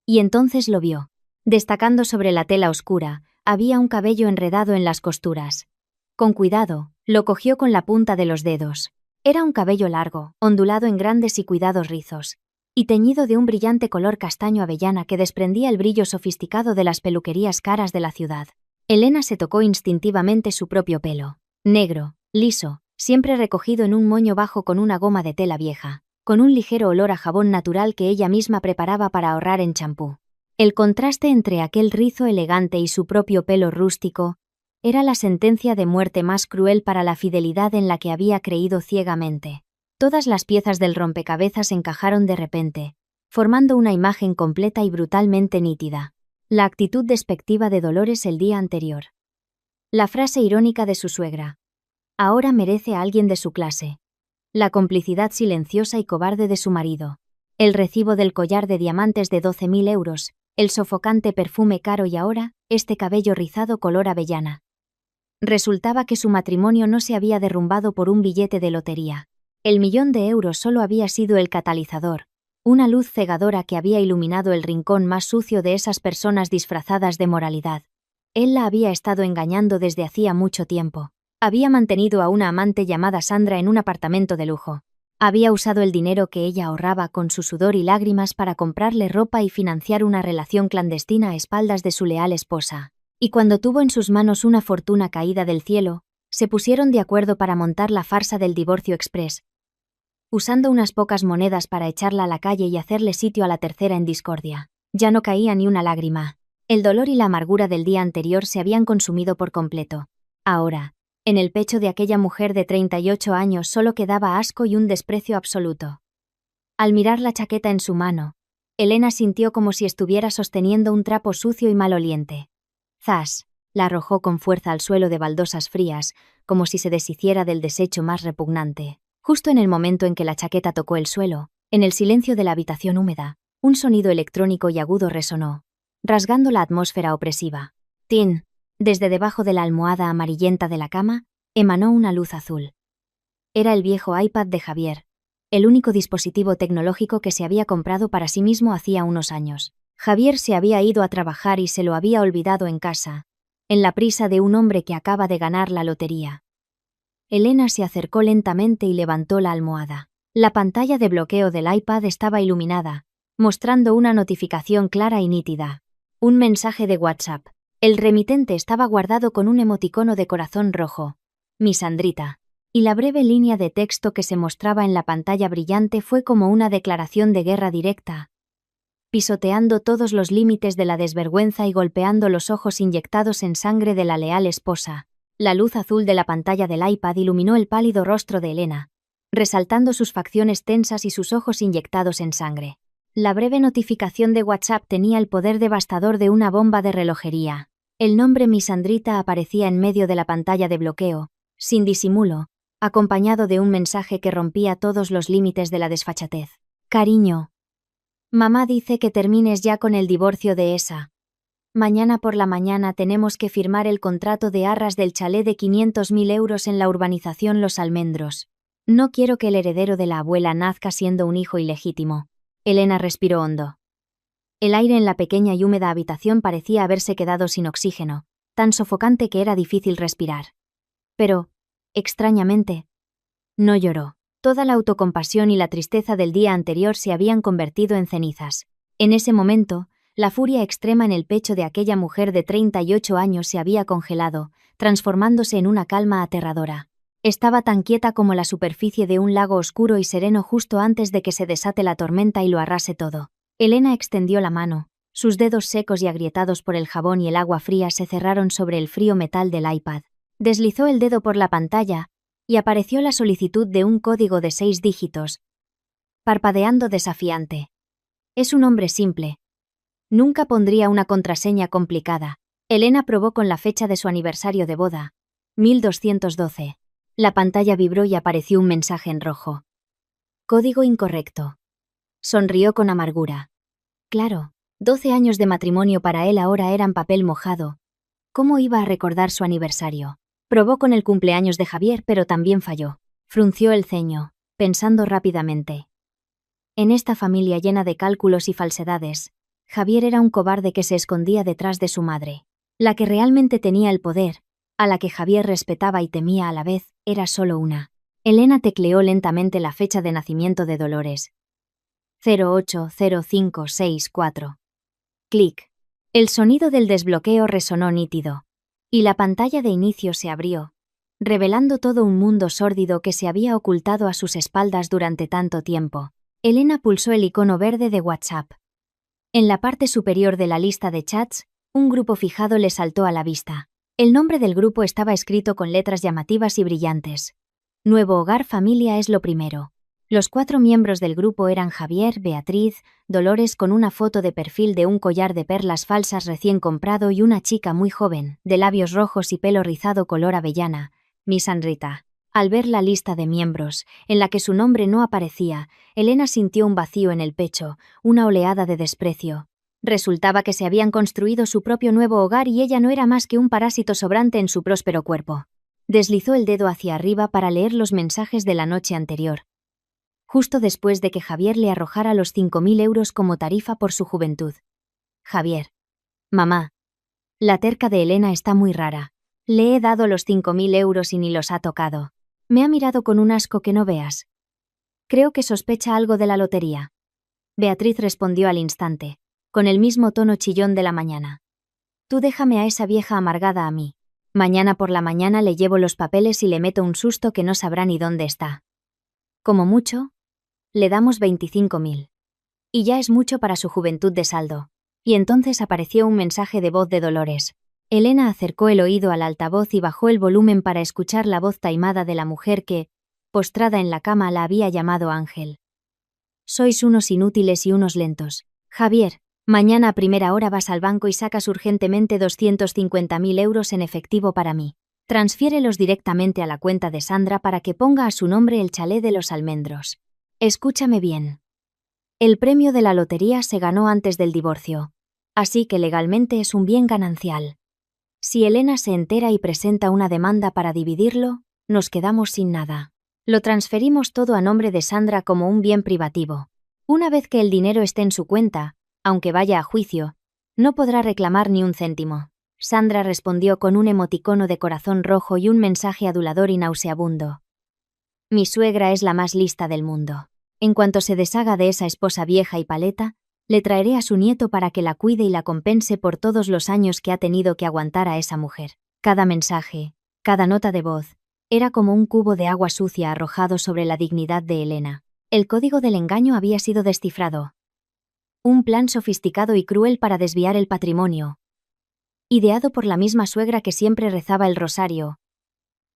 Y entonces lo vio. Destacando sobre la tela oscura, había un cabello enredado en las costuras. Con cuidado, lo cogió con la punta de los dedos. Era un cabello largo, ondulado en grandes y cuidados rizos, y teñido de un brillante color castaño avellana que desprendía el brillo sofisticado de las peluquerías caras de la ciudad. Elena se tocó instintivamente su propio pelo, negro, liso, siempre recogido en un moño bajo con una goma de tela vieja, con un ligero olor a jabón natural que ella misma preparaba para ahorrar en champú. El contraste entre aquel rizo elegante y su propio pelo rústico era la sentencia de muerte más cruel para la fidelidad en la que había creído ciegamente. Todas las piezas del rompecabezas encajaron de repente, formando una imagen completa y brutalmente nítida. La actitud despectiva de Dolores el día anterior. La frase irónica de su suegra. Ahora merece a alguien de su clase. La complicidad silenciosa y cobarde de su marido. El recibo del collar de diamantes de 12.000 euros, el sofocante perfume caro y ahora, este cabello rizado color avellana. Resultaba que su matrimonio no se había derrumbado por un billete de lotería. El 1.000.000 de euros solo había sido el catalizador, una luz cegadora que había iluminado el rincón más sucio de esas personas disfrazadas de moralidad. Él la había estado engañando desde hacía mucho tiempo. Había mantenido a una amante llamada Sandra en un apartamento de lujo. Había usado el dinero que ella ahorraba con su sudor y lágrimas para comprarle ropa y financiar una relación clandestina a espaldas de su leal esposa. Y cuando tuvo en sus manos una fortuna caída del cielo, se pusieron de acuerdo para montar la farsa del divorcio express, usando unas pocas monedas para echarla a la calle y hacerle sitio a la tercera en discordia. Ya no caía ni una lágrima. El dolor y la amargura del día anterior se habían consumido por completo. Ahora, en el pecho de aquella mujer de 38 años solo quedaba asco y un desprecio absoluto. Al mirar la chaqueta en su mano, Elena sintió como si estuviera sosteniendo un trapo sucio y maloliente. ¡Zas! La arrojó con fuerza al suelo de baldosas frías, como si se deshiciera del desecho más repugnante. Justo en el momento en que la chaqueta tocó el suelo, en el silencio de la habitación húmeda, un sonido electrónico y agudo resonó, rasgando la atmósfera opresiva. ¡Tin! Desde debajo de la almohada amarillenta de la cama, emanó una luz azul. Era el viejo iPad de Javier, el único dispositivo tecnológico que se había comprado para sí mismo hacía unos años. Javier se había ido a trabajar y se lo había olvidado en casa, en la prisa de un hombre que acaba de ganar la lotería. Elena se acercó lentamente y levantó la almohada. La pantalla de bloqueo del iPad estaba iluminada, mostrando una notificación clara y nítida. Un mensaje de WhatsApp. El remitente estaba guardado con un emoticono de corazón rojo. Mi Sandrita. Y la breve línea de texto que se mostraba en la pantalla brillante fue como una declaración de guerra directa, pisoteando todos los límites de la desvergüenza y golpeando los ojos inyectados en sangre de la leal esposa. La luz azul de la pantalla del iPad iluminó el pálido rostro de Elena, resaltando sus facciones tensas y sus ojos inyectados en sangre. La breve notificación de WhatsApp tenía el poder devastador de una bomba de relojería. El nombre Mi Sandrita aparecía en medio de la pantalla de bloqueo, sin disimulo, acompañado de un mensaje que rompía todos los límites de la desfachatez. Cariño. Mamá dice que termines ya con el divorcio de esa. Mañana por la mañana tenemos que firmar el contrato de arras del chalet de 500.000 euros en la urbanización Los Almendros. No quiero que el heredero de la abuela nazca siendo un hijo ilegítimo. Elena respiró hondo. El aire en la pequeña y húmeda habitación parecía haberse quedado sin oxígeno, tan sofocante que era difícil respirar. Pero, extrañamente, no lloró. Toda la autocompasión y la tristeza del día anterior se habían convertido en cenizas. En ese momento, la furia extrema en el pecho de aquella mujer de 38 años se había congelado, transformándose en una calma aterradora. Estaba tan quieta como la superficie de un lago oscuro y sereno justo antes de que se desate la tormenta y lo arrase todo. Elena extendió la mano, sus dedos secos y agrietados por el jabón y el agua fría se cerraron sobre el frío metal del iPad. Deslizó el dedo por la pantalla, y apareció la solicitud de un código de 6 dígitos, parpadeando desafiante. Es un hombre simple. Nunca pondría una contraseña complicada. Elena probó con la fecha de su aniversario de boda, 1212. La pantalla vibró y apareció un mensaje en rojo. Código incorrecto. Sonrió con amargura. Claro, 12 años de matrimonio para él ahora eran papel mojado. ¿Cómo iba a recordar su aniversario? Probó con el cumpleaños de Javier, pero también falló. Frunció el ceño, pensando rápidamente. En esta familia llena de cálculos y falsedades, Javier era un cobarde que se escondía detrás de su madre. La que realmente tenía el poder, a la que Javier respetaba y temía a la vez, era solo una. Elena tecleó lentamente la fecha de nacimiento de Dolores. 080564. Clic. El sonido del desbloqueo resonó nítido, y la pantalla de inicio se abrió, revelando todo un mundo sórdido que se había ocultado a sus espaldas durante tanto tiempo. Elena pulsó el icono verde de WhatsApp. En la parte superior de la lista de chats, un grupo fijado le saltó a la vista. El nombre del grupo estaba escrito con letras llamativas y brillantes. Nuevo hogar familia es lo primero. Los 4 miembros del grupo eran Javier, Beatriz, Dolores con una foto de perfil de un collar de perlas falsas recién comprado y una chica muy joven, de labios rojos y pelo rizado color avellana, Miss Rita. Al ver la lista de miembros, en la que su nombre no aparecía, Elena sintió un vacío en el pecho, una oleada de desprecio. Resultaba que se habían construido su propio nuevo hogar y ella no era más que un parásito sobrante en su próspero cuerpo. Deslizó el dedo hacia arriba para leer los mensajes de la noche anterior, justo después de que Javier le arrojara los 5.000 euros como tarifa por su juventud. Javier. Mamá. La terca de Elena está muy rara. Le he dado los 5.000 euros y ni los ha tocado. Me ha mirado con un asco que no veas. Creo que sospecha algo de la lotería. Beatriz respondió al instante, con el mismo tono chillón de la mañana. Tú déjame a esa vieja amargada a mí. Mañana por la mañana le llevo los papeles y le meto un susto que no sabrá ni dónde está. Como mucho, le damos 25.000. Y ya es mucho para su juventud de saldo. Y entonces apareció un mensaje de voz de Dolores. Elena acercó el oído al altavoz y bajó el volumen para escuchar la voz taimada de la mujer que, postrada en la cama, la había llamado Ángel. Sois unos inútiles y unos lentos. Javier, mañana a primera hora vas al banco y sacas urgentemente 250.000 euros en efectivo para mí. Transfiérelos directamente a la cuenta de Sandra para que ponga a su nombre el chalet de los almendros. Escúchame bien. El premio de la lotería se ganó antes del divorcio, así que legalmente es un bien ganancial. Si Elena se entera y presenta una demanda para dividirlo, nos quedamos sin nada. Lo transferimos todo a nombre de Sandra como un bien privativo. Una vez que el dinero esté en su cuenta, aunque vaya a juicio, no podrá reclamar ni un céntimo. Sandra respondió con un emoticono de corazón rojo y un mensaje adulador y nauseabundo. Mi suegra es la más lista del mundo. En cuanto se deshaga de esa esposa vieja y paleta, le traeré a su nieto para que la cuide y la compense por todos los años que ha tenido que aguantar a esa mujer. Cada mensaje, cada nota de voz, era como un cubo de agua sucia arrojado sobre la dignidad de Elena. El código del engaño había sido descifrado. Un plan sofisticado y cruel para desviar el patrimonio, ideado por la misma suegra que siempre rezaba el rosario,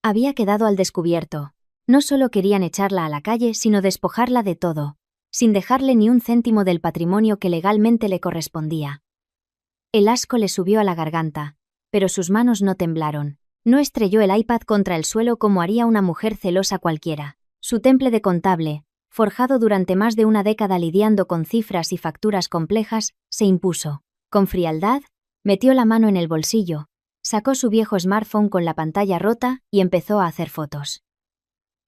había quedado al descubierto. No solo querían echarla a la calle, sino despojarla de todo, sin dejarle ni un céntimo del patrimonio que legalmente le correspondía. El asco le subió a la garganta, pero sus manos no temblaron. No estrelló el iPad contra el suelo como haría una mujer celosa cualquiera. Su temple de contable, forjado durante más de una década lidiando con cifras y facturas complejas, se impuso. Con frialdad, metió la mano en el bolsillo, sacó su viejo smartphone con la pantalla rota y empezó a hacer fotos.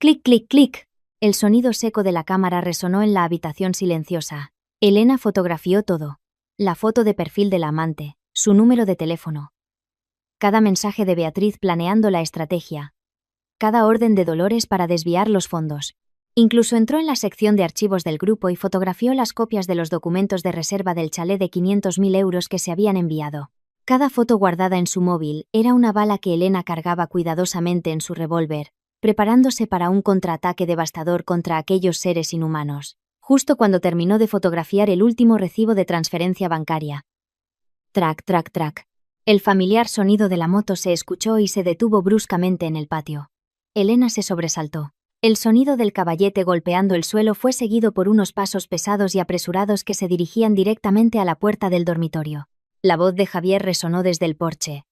Clic, clic, clic. El sonido seco de la cámara resonó en la habitación silenciosa. Elena fotografió todo. La foto de perfil del amante, su número de teléfono. Cada mensaje de Beatriz planeando la estrategia. Cada orden de Dolores para desviar los fondos. Incluso entró en la sección de archivos del grupo y fotografió las copias de los documentos de reserva del chalet de 500.000 euros que se habían enviado. Cada foto guardada en su móvil era una bala que Elena cargaba cuidadosamente en su revólver, preparándose para un contraataque devastador contra aquellos seres inhumanos, justo cuando terminó de fotografiar el último recibo de transferencia bancaria. Trac, trac, trac. El familiar sonido de la moto se escuchó y se detuvo bruscamente en el patio. Elena se sobresaltó. El sonido del caballete golpeando el suelo fue seguido por unos pasos pesados y apresurados que se dirigían directamente a la puerta del dormitorio. La voz de Javier resonó desde el porche,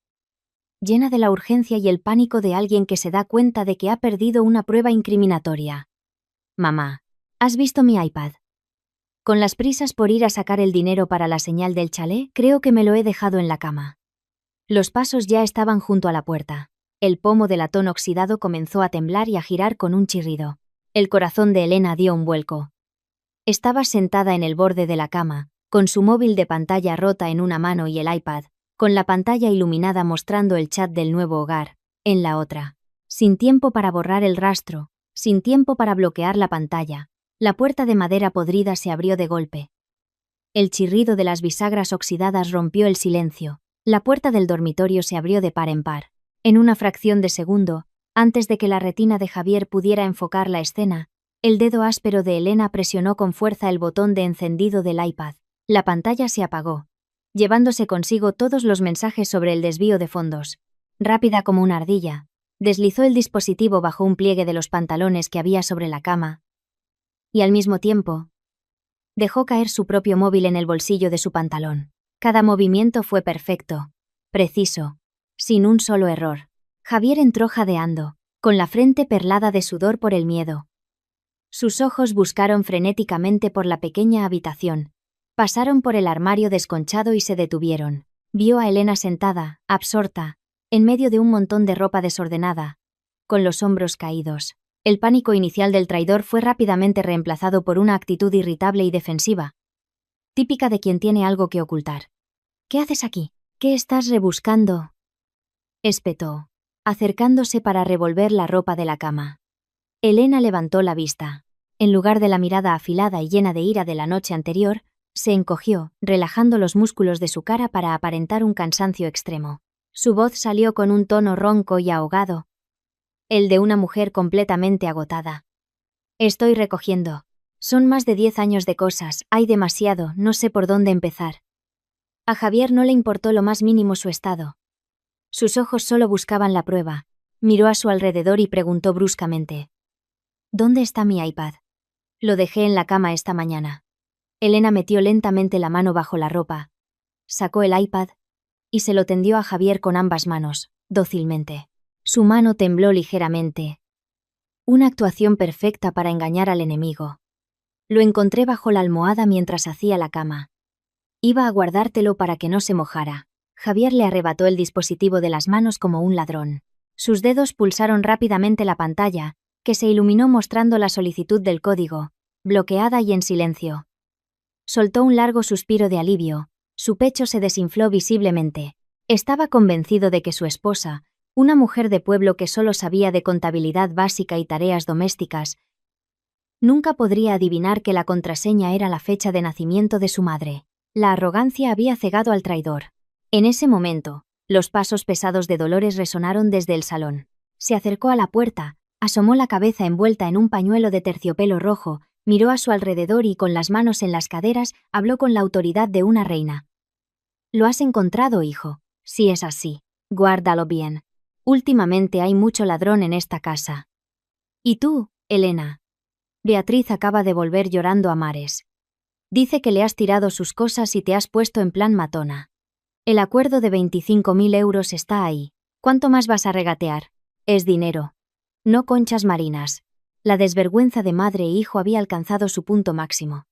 llena de la urgencia y el pánico de alguien que se da cuenta de que ha perdido una prueba incriminatoria. Mamá, ¿has visto mi iPad? Con las prisas por ir a sacar el dinero para la señal del chalet, creo que me lo he dejado en la cama. Los pasos ya estaban junto a la puerta. El pomo de latón oxidado comenzó a temblar y a girar con un chirrido. El corazón de Elena dio un vuelco. Estaba sentada en el borde de la cama, con su móvil de pantalla rota en una mano y el iPad, con la pantalla iluminada mostrando el chat del nuevo hogar, en la otra. Sin tiempo para borrar el rastro, sin tiempo para bloquear la pantalla, la puerta de madera podrida se abrió de golpe. El chirrido de las bisagras oxidadas rompió el silencio. La puerta del dormitorio se abrió de par en par. En una fracción de segundo, antes de que la retina de Javier pudiera enfocar la escena, el dedo áspero de Elena presionó con fuerza el botón de encendido del iPad. La pantalla se apagó, llevándose consigo todos los mensajes sobre el desvío de fondos. Rápida como una ardilla, deslizó el dispositivo bajo un pliegue de los pantalones que había sobre la cama, Y al mismo tiempo, dejó caer su propio móvil en el bolsillo de su pantalón. Cada movimiento fue perfecto, preciso, sin un solo error. Javier entró jadeando, con la frente perlada de sudor por el miedo. Sus ojos buscaron frenéticamente por la pequeña habitación, pasaron por el armario desconchado y se detuvieron. Vio a Elena sentada, absorta, en medio de un montón de ropa desordenada, con los hombros caídos. El pánico inicial del traidor fue rápidamente reemplazado por una actitud irritable y defensiva, típica de quien tiene algo que ocultar. «¿Qué haces aquí? ¿Qué estás rebuscando?», espetó, acercándose para revolver la ropa de la cama. Elena levantó la vista. En lugar de la mirada afilada y llena de ira de la noche anterior, se encogió, relajando los músculos de su cara para aparentar un cansancio extremo. Su voz salió con un tono ronco y ahogado, el de una mujer completamente agotada. «Estoy recogiendo. Son más de 10 años de cosas, hay demasiado, no sé por dónde empezar». A Javier no le importó lo más mínimo su estado. Sus ojos solo buscaban la prueba. Miró a su alrededor y preguntó bruscamente: «¿Dónde está mi iPad?» «Lo dejé en la cama esta mañana». Elena metió lentamente la mano bajo la ropa, sacó el iPad y se lo tendió a Javier con ambas manos, dócilmente. Su mano tembló ligeramente. Una actuación perfecta para engañar al enemigo. «Lo encontré bajo la almohada mientras hacía la cama. Iba a guardártelo para que no se mojara». Javier le arrebató el dispositivo de las manos como un ladrón. Sus dedos pulsaron rápidamente la pantalla, que se iluminó mostrando la solicitud del código, bloqueada y en silencio. Soltó un largo suspiro de alivio, su pecho se desinfló visiblemente. Estaba convencido de que su esposa, una mujer de pueblo que solo sabía de contabilidad básica y tareas domésticas, nunca podría adivinar que la contraseña era la fecha de nacimiento de su madre. La arrogancia había cegado al traidor. En ese momento, los pasos pesados de Dolores resonaron desde el salón. Se acercó a la puerta, asomó la cabeza envuelta en un pañuelo de terciopelo rojo, miró a su alrededor y con las manos en las caderas habló con la autoridad de una reina. «¿Lo has encontrado, hijo? Si es así, guárdalo bien. Últimamente hay mucho ladrón en esta casa». «¿Y tú, Elena?» Beatriz acaba de volver llorando a mares. Dice que le has tirado sus cosas y te has puesto en plan matona. El acuerdo de 25.000 euros está ahí. ¿Cuánto más vas a regatear? Es dinero. No conchas marinas». La desvergüenza de madre e hijo había alcanzado su punto máximo.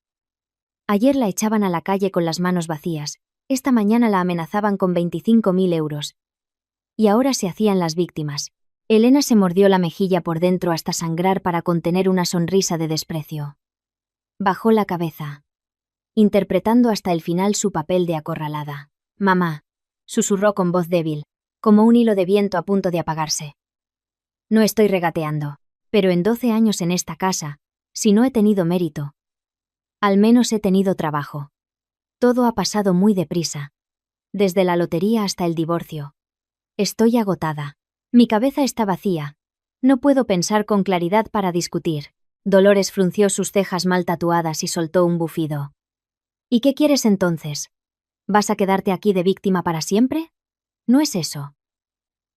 Ayer la echaban a la calle con las manos vacías, esta mañana la amenazaban con 25.000 euros. Y ahora se hacían las víctimas. Elena se mordió la mejilla por dentro hasta sangrar para contener una sonrisa de desprecio. Bajó la cabeza, interpretando hasta el final su papel de acorralada. «Mamá», susurró con voz débil, como un hilo de viento a punto de apagarse. «No estoy regateando. Pero en 12 años en esta casa, si no he tenido mérito, al menos he tenido trabajo. Todo ha pasado muy deprisa. Desde la lotería hasta el divorcio. Estoy agotada. Mi cabeza está vacía. No puedo pensar con claridad para discutir». Dolores frunció sus cejas mal tatuadas y soltó un bufido. «¿Y qué quieres entonces? ¿Vas a quedarte aquí de víctima para siempre? No es eso»,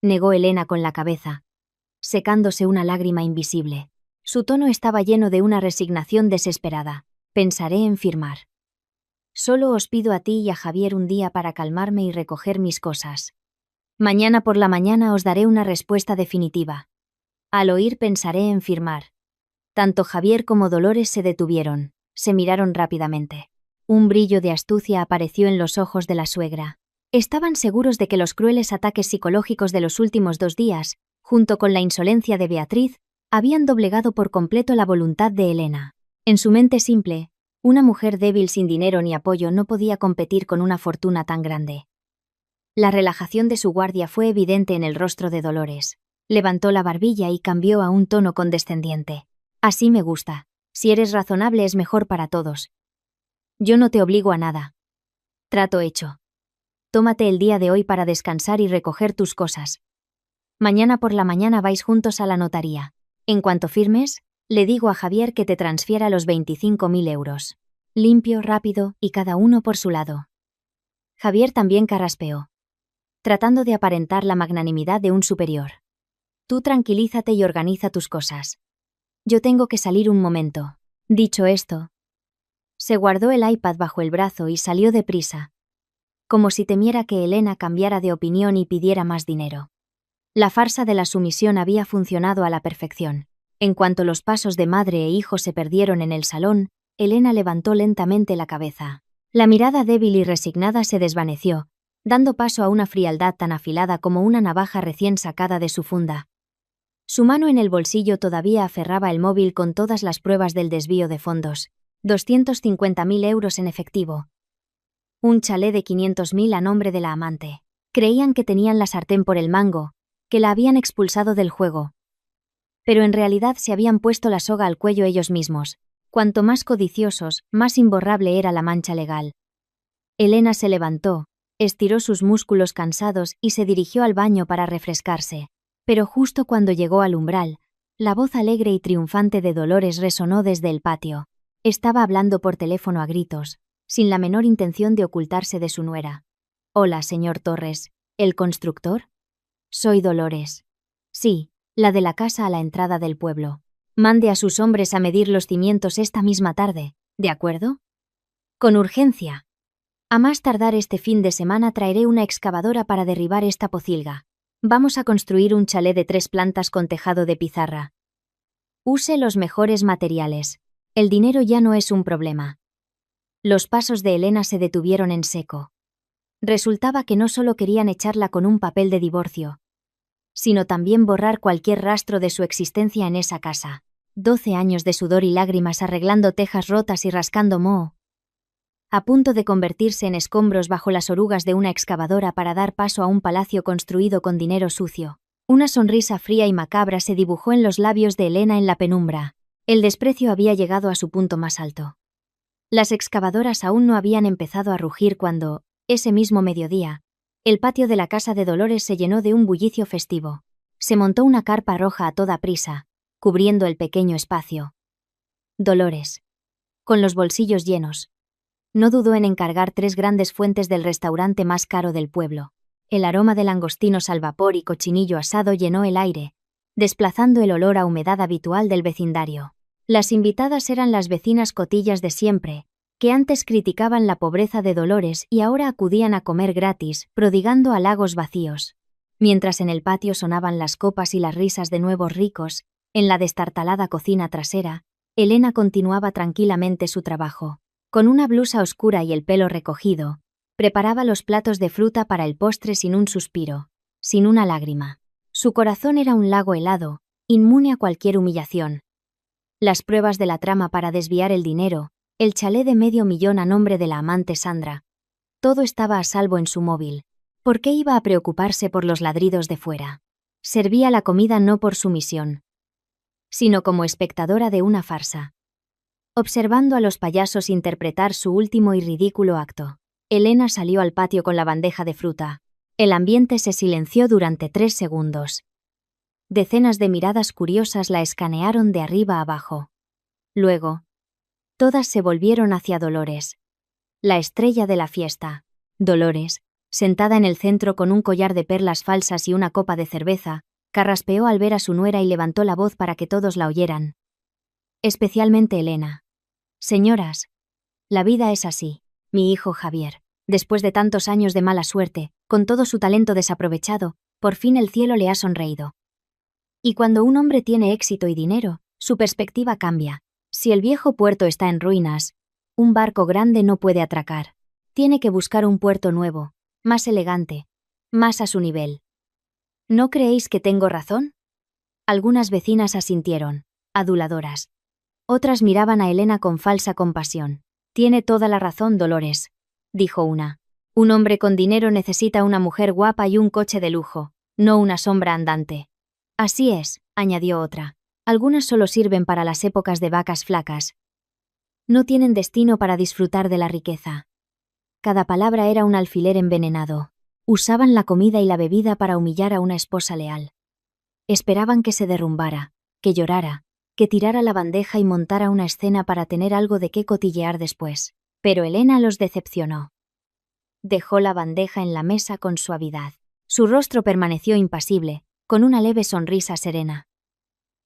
negó Elena con la cabeza, secándose una lágrima invisible. Su tono estaba lleno de una resignación desesperada. «Pensaré en firmar. Solo os pido a ti y a Javier un día para calmarme y recoger mis cosas. Mañana por la mañana os daré una respuesta definitiva. Al oír pensaré en firmar». Tanto Javier como Dolores se detuvieron, se miraron rápidamente. Un brillo de astucia apareció en los ojos de la suegra. Estaban seguros de que los crueles ataques psicológicos de los últimos 2 días, junto con la insolencia de Beatriz, habían doblegado por completo la voluntad de Elena. En su mente simple, una mujer débil sin dinero ni apoyo no podía competir con una fortuna tan grande. La relajación de su guardia fue evidente en el rostro de Dolores. Levantó la barbilla y cambió a un tono condescendiente. «Así me gusta. Si eres razonable es mejor para todos. Yo no te obligo a nada. Trato hecho. Tómate el día de hoy para descansar y recoger tus cosas. Mañana por la mañana vais juntos a la notaría. En cuanto firmes, le digo a Javier que te transfiera los 25.000 euros. Limpio, rápido y cada uno por su lado». Javier también carraspeó, tratando de aparentar la magnanimidad de un superior. «Tú tranquilízate y organiza tus cosas. Yo tengo que salir un momento». Dicho esto, se guardó el iPad bajo el brazo y salió deprisa, como si temiera que Elena cambiara de opinión y pidiera más dinero. La farsa de la sumisión había funcionado a la perfección. En cuanto los pasos de madre e hijo se perdieron en el salón, Elena levantó lentamente la cabeza. La mirada débil y resignada se desvaneció, dando paso a una frialdad tan afilada como una navaja recién sacada de su funda. Su mano en el bolsillo todavía aferraba el móvil con todas las pruebas del desvío de fondos. 250.000 euros en efectivo. Un chalet de 500.000 a nombre de la amante. Creían que tenían la sartén por el mango, que la habían expulsado del juego. Pero en realidad se habían puesto la soga al cuello ellos mismos. Cuanto más codiciosos, más imborrable era la mancha legal. Elena se levantó, estiró sus músculos cansados y se dirigió al baño para refrescarse. Pero justo cuando llegó al umbral, la voz alegre y triunfante de Dolores resonó desde el patio. Estaba hablando por teléfono a gritos, sin la menor intención de ocultarse de su nuera. «Hola, señor Torres, ¿el constructor?» «Soy Dolores». «Sí, la de la casa a la entrada del pueblo. Mande a sus hombres a medir los cimientos esta misma tarde, ¿de acuerdo?» «Con urgencia. A más tardar este fin de semana traeré una excavadora para derribar esta pocilga. Vamos a construir un chalet de 3 plantas con tejado de pizarra. Use los mejores materiales. El dinero ya no es un problema». Los pasos de Elena se detuvieron en seco. Resultaba que no solo querían echarla con un papel de divorcio, sino también borrar cualquier rastro de su existencia en esa casa. 12 años de sudor y lágrimas arreglando tejas rotas y rascando moho, a punto de convertirse en escombros bajo las orugas de una excavadora para dar paso a un palacio construido con dinero sucio. Una sonrisa fría y macabra se dibujó en los labios de Elena en la penumbra. El desprecio había llegado a su punto más alto. Las excavadoras aún no habían empezado a rugir cuando, ese mismo mediodía, el patio de la casa de Dolores se llenó de un bullicio festivo. Se montó una carpa roja a toda prisa, cubriendo el pequeño espacio. Dolores, con los bolsillos llenos, no dudó en encargar 3 grandes fuentes del restaurante más caro del pueblo. El aroma de langostinos al vapor y cochinillo asado llenó el aire, desplazando el olor a humedad habitual del vecindario. Las invitadas eran las vecinas cotillas de siempre, que antes criticaban la pobreza de Dolores y ahora acudían a comer gratis, prodigando halagos vacíos. Mientras en el patio sonaban las copas y las risas de nuevos ricos, en la destartalada cocina trasera, Elena continuaba tranquilamente su trabajo. Con una blusa oscura y el pelo recogido, preparaba los platos de fruta para el postre sin un suspiro, sin una lágrima. Su corazón era un lago helado, inmune a cualquier humillación. Las pruebas de la trama para desviar el dinero, el chalet de $500,000 a nombre de la amante Sandra. Todo estaba a salvo en su móvil. ¿Por qué iba a preocuparse por los ladridos de fuera? Servía la comida no por sumisión, sino como espectadora de una farsa, observando a los payasos interpretar su último y ridículo acto. Elena salió al patio con la bandeja de fruta. El ambiente se silenció durante 3 segundos. Decenas de miradas curiosas la escanearon de arriba a abajo. Luego, todas se volvieron hacia Dolores, la estrella de la fiesta. Dolores, sentada en el centro con un collar de perlas falsas y una copa de cerveza, carraspeó al ver a su nuera y levantó la voz para que todos la oyeran. Especialmente Elena. «Señoras, la vida es así. Mi hijo Javier, después de tantos años de mala suerte, con todo su talento desaprovechado, por fin el cielo le ha sonreído. Y cuando un hombre tiene éxito y dinero, su perspectiva cambia. Si el viejo puerto está en ruinas, un barco grande no puede atracar. Tiene que buscar un puerto nuevo, más elegante, más a su nivel. ¿No creéis que tengo razón?» Algunas vecinas asintieron, aduladoras. Otras miraban a Elena con falsa compasión. «Tiene toda la razón, Dolores», dijo una. «Un hombre con dinero necesita una mujer guapa y un coche de lujo, no una sombra andante». «Así es», añadió otra. «Algunas solo sirven para las épocas de vacas flacas. No tienen destino para disfrutar de la riqueza». Cada palabra era un alfiler envenenado. Usaban la comida y la bebida para humillar a una esposa leal. Esperaban que se derrumbara, que llorara, que tirara la bandeja y montara una escena para tener algo de qué cotillear después. Pero Elena los decepcionó. Dejó la bandeja en la mesa con suavidad. Su rostro permaneció impasible, con una leve sonrisa serena.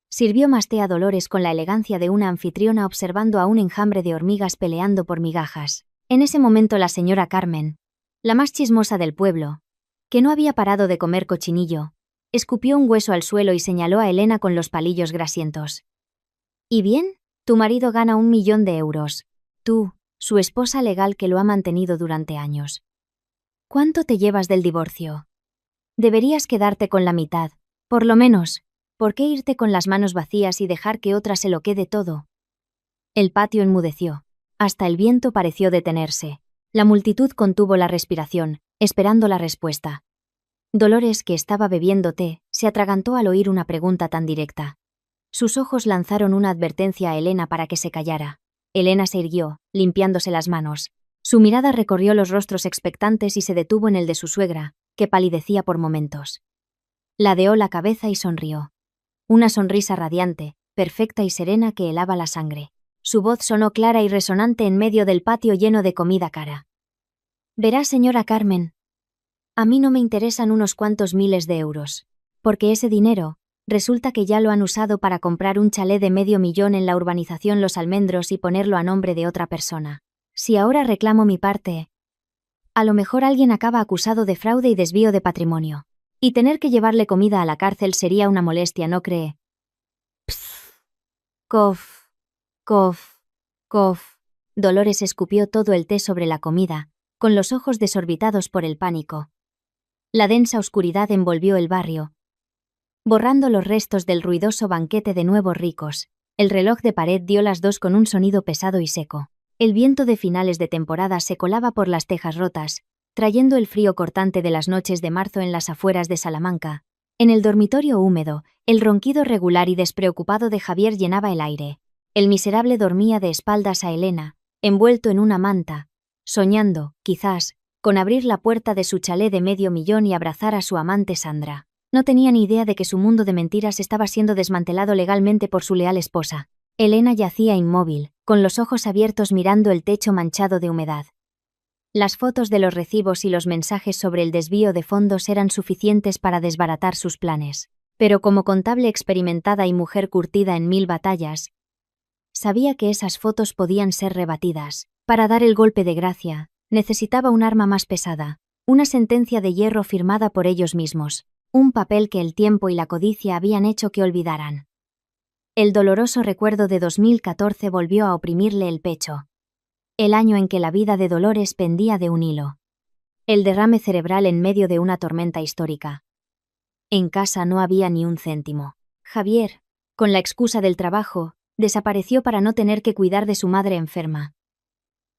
Sirvió más té a Dolores con la elegancia de una anfitriona observando a un enjambre de hormigas peleando por migajas. En ese momento la señora Carmen, la más chismosa del pueblo, que no había parado de comer cochinillo, escupió un hueso al suelo y señaló a Elena con los palillos grasientos. ¿Y bien? Tu marido gana 1.000.000 de euros. Tú, su esposa legal que lo ha mantenido durante años. ¿Cuánto te llevas del divorcio? Deberías quedarte con la mitad, por lo menos. ¿Por qué irte con las manos vacías y dejar que otra se lo quede todo? El patio enmudeció. Hasta el viento pareció detenerse. La multitud contuvo la respiración, esperando la respuesta. Dolores, que estaba bebiendo té, se atragantó al oír una pregunta tan directa. Sus ojos lanzaron una advertencia a Elena para que se callara. Elena se irguió, limpiándose las manos. Su mirada recorrió los rostros expectantes y se detuvo en el de su suegra, que palidecía por momentos. Ladeó la cabeza y sonrió. Una sonrisa radiante, perfecta y serena que helaba la sangre. Su voz sonó clara y resonante en medio del patio lleno de comida cara. Verá, señora Carmen. A mí no me interesan unos cuantos miles de euros. Porque ese dinero, resulta que ya lo han usado para comprar un chalet de 500.000 en la urbanización Los Almendros y ponerlo a nombre de otra persona. Si ahora reclamo mi parte, a lo mejor alguien acaba acusado de fraude y desvío de patrimonio. Y tener que llevarle comida a la cárcel sería una molestia, ¿no cree? Psst. Cof, cof, cof. Dolores escupió todo el té sobre la comida, con los ojos desorbitados por el pánico. La densa oscuridad envolvió el barrio, borrando los restos del ruidoso banquete de nuevos ricos. El reloj de pared dio las 2 con un sonido pesado y seco. El viento de finales de temporada se colaba por las tejas rotas, trayendo el frío cortante de las noches de marzo en las afueras de Salamanca. En el dormitorio húmedo, el ronquido regular y despreocupado de Javier llenaba el aire. El miserable dormía de espaldas a Elena, envuelto en una manta, soñando, quizás, con abrir la puerta de su chalet de 500.000 y abrazar a su amante Sandra. No tenía ni idea de que su mundo de mentiras estaba siendo desmantelado legalmente por su leal esposa. Elena yacía inmóvil, con los ojos abiertos mirando el techo manchado de humedad. Las fotos de los recibos y los mensajes sobre el desvío de fondos eran suficientes para desbaratar sus planes. Pero como contable experimentada y mujer curtida en 1000 batallas, sabía que esas fotos podían ser rebatidas. Para dar el golpe de gracia, necesitaba un arma más pesada, una sentencia de hierro firmada por ellos mismos, un papel que el tiempo y la codicia habían hecho que olvidaran. El doloroso recuerdo de 2014 volvió a oprimirle el pecho. El año en que la vida de Dolores pendía de un hilo. El derrame cerebral en medio de una tormenta histórica. En casa no había ni un céntimo. Javier, con la excusa del trabajo, desapareció para no tener que cuidar de su madre enferma.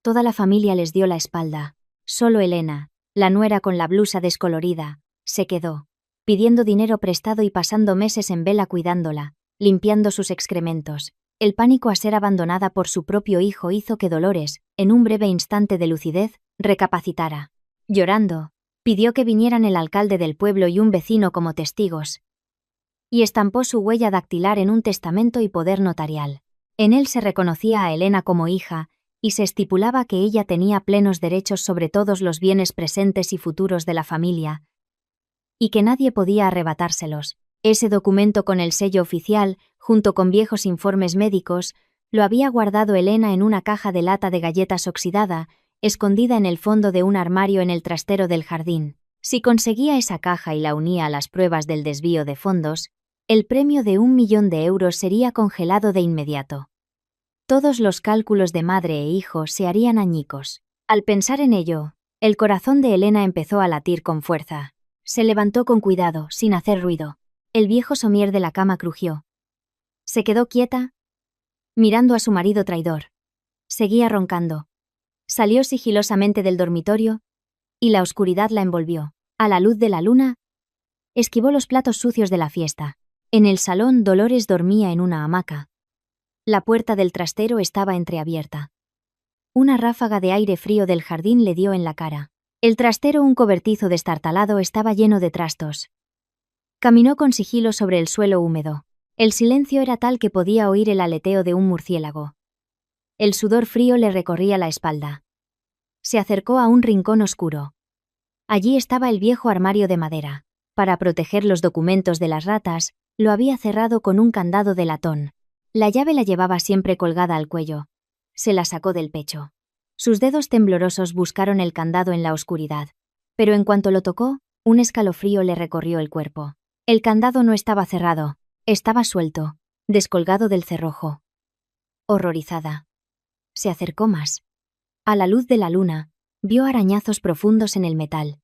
Toda la familia les dio la espalda. Solo Elena, la nuera con la blusa descolorida, se quedó, pidiendo dinero prestado y pasando meses en vela cuidándola, limpiando sus excrementos. El pánico a ser abandonada por su propio hijo hizo que Dolores, en un breve instante de lucidez, recapacitara. Llorando, pidió que vinieran el alcalde del pueblo y un vecino como testigos. Y estampó su huella dactilar en un testamento y poder notarial. En él se reconocía a Elena como hija, y se estipulaba que ella tenía plenos derechos sobre todos los bienes presentes y futuros de la familia, y que nadie podía arrebatárselos. Ese documento con el sello oficial, junto con viejos informes médicos, lo había guardado Elena en una caja de lata de galletas oxidada, escondida en el fondo de un armario en el trastero del jardín. Si conseguía esa caja y la unía a las pruebas del desvío de fondos, el premio de 1.000.000 de euros sería congelado de inmediato. Todos los cálculos de madre e hijo se harían añicos. Al pensar en ello, el corazón de Elena empezó a latir con fuerza. Se levantó con cuidado, sin hacer ruido. El viejo somier de la cama crujió. Se quedó quieta, mirando a su marido traidor. Seguía roncando. Salió sigilosamente del dormitorio, y la oscuridad la envolvió. A la luz de la luna, esquivó los platos sucios de la fiesta. En el salón Dolores dormía en una hamaca. La puerta del trastero estaba entreabierta. Una ráfaga de aire frío del jardín le dio en la cara. El trastero, un cobertizo destartalado, estaba lleno de trastos. Caminó con sigilo sobre el suelo húmedo. El silencio era tal que podía oír el aleteo de un murciélago. El sudor frío le recorría la espalda. Se acercó a un rincón oscuro. Allí estaba el viejo armario de madera. Para proteger los documentos de las ratas, Lo había cerrado con un candado de latón. La llave la llevaba siempre colgada al cuello. Se la sacó del pecho. Sus dedos temblorosos buscaron el candado en la oscuridad. Pero en cuanto lo tocó, un escalofrío le recorrió el cuerpo. El candado no estaba cerrado, estaba suelto, descolgado del cerrojo. Horrorizada. Se acercó más. A la luz de la luna, vio arañazos profundos en el metal.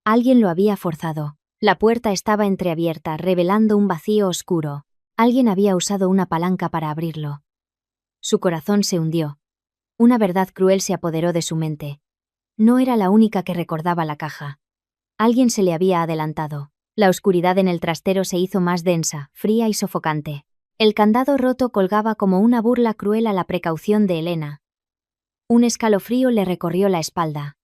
Alguien lo había forzado. La puerta estaba entreabierta, revelando un vacío oscuro. Alguien había usado una palanca para abrirlo. Su corazón se hundió. Una verdad cruel se apoderó de su mente. No era la única que recordaba la caja. Alguien se le había adelantado. La oscuridad en el trastero se hizo más densa, fría y sofocante. El candado roto colgaba como una burla cruel a la precaución de Elena. Un escalofrío le recorrió la espalda.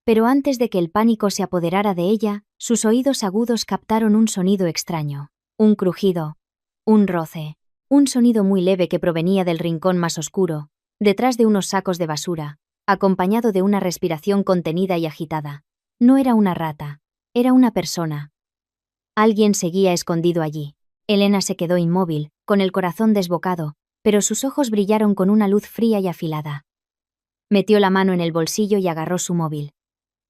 Pero antes de que el pánico se apoderara de ella, sus oídos agudos captaron un sonido extraño. Un crujido. Un roce. Un sonido muy leve que provenía del rincón más oscuro, detrás de unos sacos de basura, acompañado de una respiración contenida y agitada. No era una rata. Era una persona. Alguien seguía escondido allí. Elena se quedó inmóvil, con el corazón desbocado, pero sus ojos brillaron con una luz fría y afilada. Metió la mano en el bolsillo y agarró su móvil.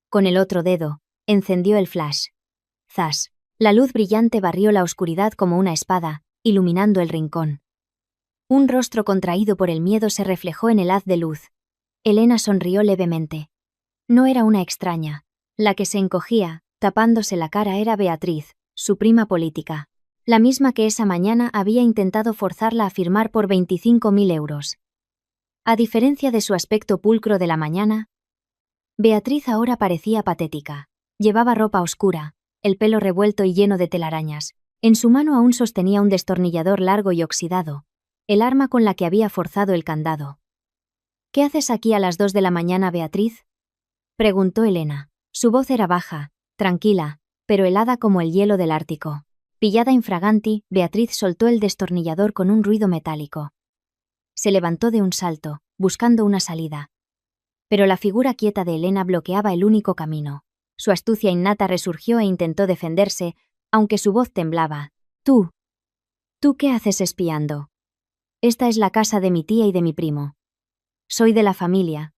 Con el otro dedo, encendió el flash. Zas. La luz brillante barrió la oscuridad como una espada, iluminando el rincón. Un rostro contraído por el miedo se reflejó en el haz de luz. Elena sonrió levemente. No era una extraña. La que se encogía, tapándose la cara, era Beatriz, su prima política. La misma que esa mañana había intentado forzarla a firmar por 25.000 euros. A diferencia de su aspecto pulcro de la mañana, Beatriz ahora parecía patética. Llevaba ropa oscura, el pelo revuelto y lleno de telarañas. En su mano aún sostenía un destornillador largo y oxidado, el arma con la que había forzado el candado. «¿Qué haces aquí a las 2 de la mañana, Beatriz?», preguntó Elena. Su voz era baja, tranquila, pero helada como el hielo del Ártico. Pillada infraganti, Beatriz soltó el destornillador con un ruido metálico. Se levantó de un salto, buscando una salida. Pero la figura quieta de Elena bloqueaba el único camino. Su astucia innata resurgió e intentó defenderse, aunque su voz temblaba. «¿Tú qué haces espiando? Esta es la casa de mi tía y de mi primo. Soy de la familia.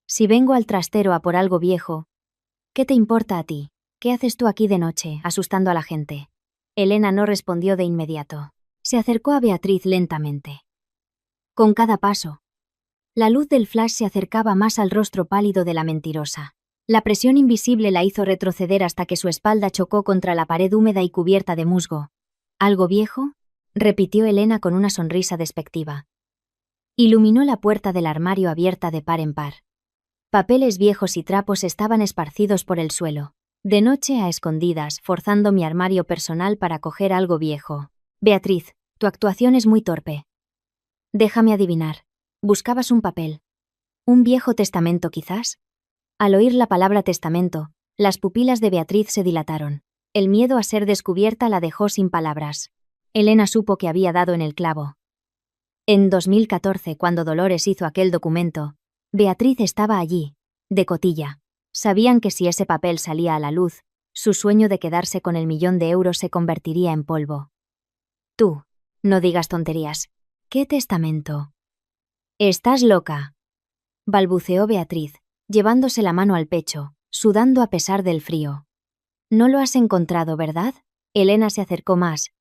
Si vengo al trastero a por algo viejo, ¿qué te importa a ti? ¿Qué haces tú aquí de noche, asustando a la gente?». Elena no respondió de inmediato. Se acercó a Beatriz lentamente. Con cada paso, la luz del flash se acercaba más al rostro pálido de la mentirosa. La presión invisible la hizo retroceder hasta que su espalda chocó contra la pared húmeda y cubierta de musgo. «¿Algo viejo?», repitió Elena con una sonrisa despectiva. Iluminó la puerta del armario abierta de par en par. Papeles viejos y trapos estaban esparcidos por el suelo. De noche a escondidas, forzando mi armario personal para coger algo viejo. «Beatriz, tu actuación es muy torpe. Déjame adivinar. Buscabas un papel. ¿Un viejo testamento quizás?». Al oír la palabra testamento, las pupilas de Beatriz se dilataron. El miedo a ser descubierta la dejó sin palabras. Elena supo que había dado en el clavo. En 2014, cuando Dolores hizo aquel documento, Beatriz estaba allí, de cotilla. Sabían que si ese papel salía a la luz, su sueño de quedarse con el 1.000.000 de euros se convertiría en polvo. «Tú, no digas tonterías. ¿Qué testamento?». «Estás loca», balbuceó Beatriz, llevándose la mano al pecho, sudando a pesar del frío. «No lo has encontrado, ¿verdad?». Elena se acercó más,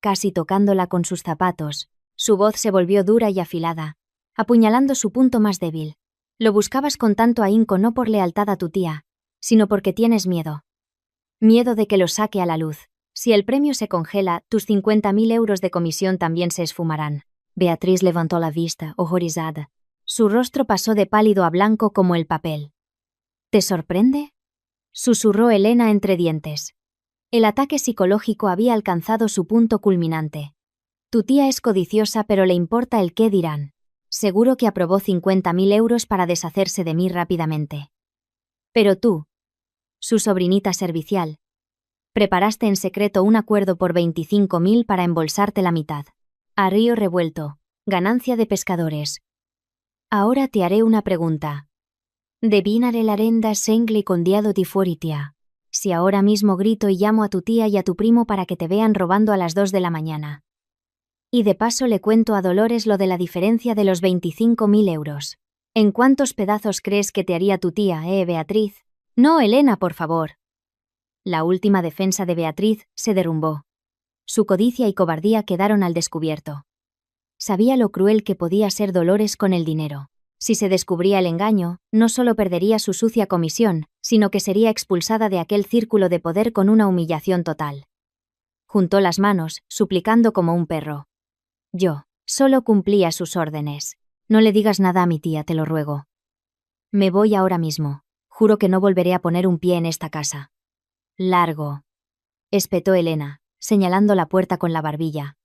casi tocándola con sus zapatos. Su voz se volvió dura y afilada, apuñalando su punto más débil. «Lo buscabas con tanto ahínco no por lealtad a tu tía, sino porque tienes miedo. Miedo de que lo saque a la luz. Si el premio se congela, tus 50.000 euros de comisión también se esfumarán». Beatriz levantó la vista, horrorizada. Su rostro pasó de pálido a blanco como el papel. «¿Te sorprende?», susurró Elena entre dientes. El ataque psicológico había alcanzado su punto culminante. «Tu tía es codiciosa, pero le importa el qué dirán. Seguro que aprobó 50.000 euros para deshacerse de mí rápidamente. Pero tú, su sobrinita servicial, preparaste en secreto un acuerdo por 25.000 para embolsarte la mitad. A río revuelto, ganancia de pescadores. Ahora te haré una pregunta. Devinare l'arenda sengli condiado di fuoritia. Si ahora mismo grito y llamo a tu tía y a tu primo para que te vean robando a las 2 de la mañana. Y de paso le cuento a Dolores lo de la diferencia de los 25.000 euros. ¿En cuántos pedazos crees que te haría tu tía, Beatriz? No, Elena, por favor. La última defensa de Beatriz se derrumbó. Su codicia y cobardía quedaron al descubierto. Sabía lo cruel que podía ser Dolores con el dinero. Si se descubría el engaño, no solo perdería su sucia comisión, sino que sería expulsada de aquel círculo de poder con una humillación total. Juntó las manos, suplicando como un perro. Yo solo cumplía sus órdenes. No le digas nada a mi tía, te lo ruego. Me voy ahora mismo. Juro que no volveré a poner un pie en esta casa. Largo. Espetó Elena, señalando la puerta con la barbilla.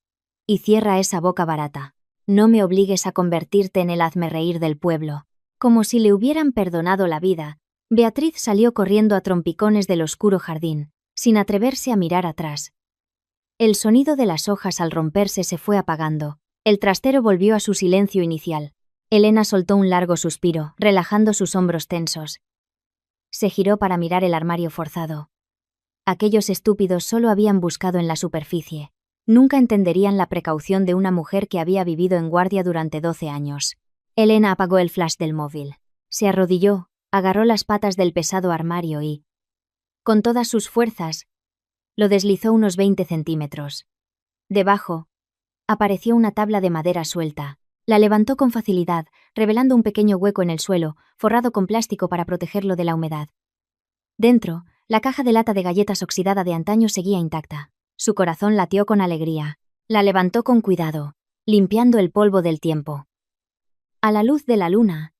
Y cierra esa boca barata. No me obligues a convertirte en el hazmerreír del pueblo. Como si le hubieran perdonado la vida, Beatriz salió corriendo a trompicones del oscuro jardín, sin atreverse a mirar atrás. El sonido de las hojas al romperse se fue apagando. El trastero volvió a su silencio inicial. Elena soltó un largo suspiro, relajando sus hombros tensos. Se giró para mirar el armario forzado. Aquellos estúpidos solo habían buscado en la superficie. Nunca entenderían la precaución de una mujer que había vivido en guardia durante 12 años. Elena apagó el flash del móvil. Se arrodilló, agarró las patas del pesado armario y, con todas sus fuerzas, lo deslizó unos 20 centímetros. Debajo, apareció una tabla de madera suelta. La levantó con facilidad, revelando un pequeño hueco en el suelo, forrado con plástico para protegerlo de la humedad. Dentro, la caja de lata de galletas oxidada de antaño seguía intacta. Su corazón latió con alegría. La levantó con cuidado, limpiando el polvo del tiempo. A la luz de la luna,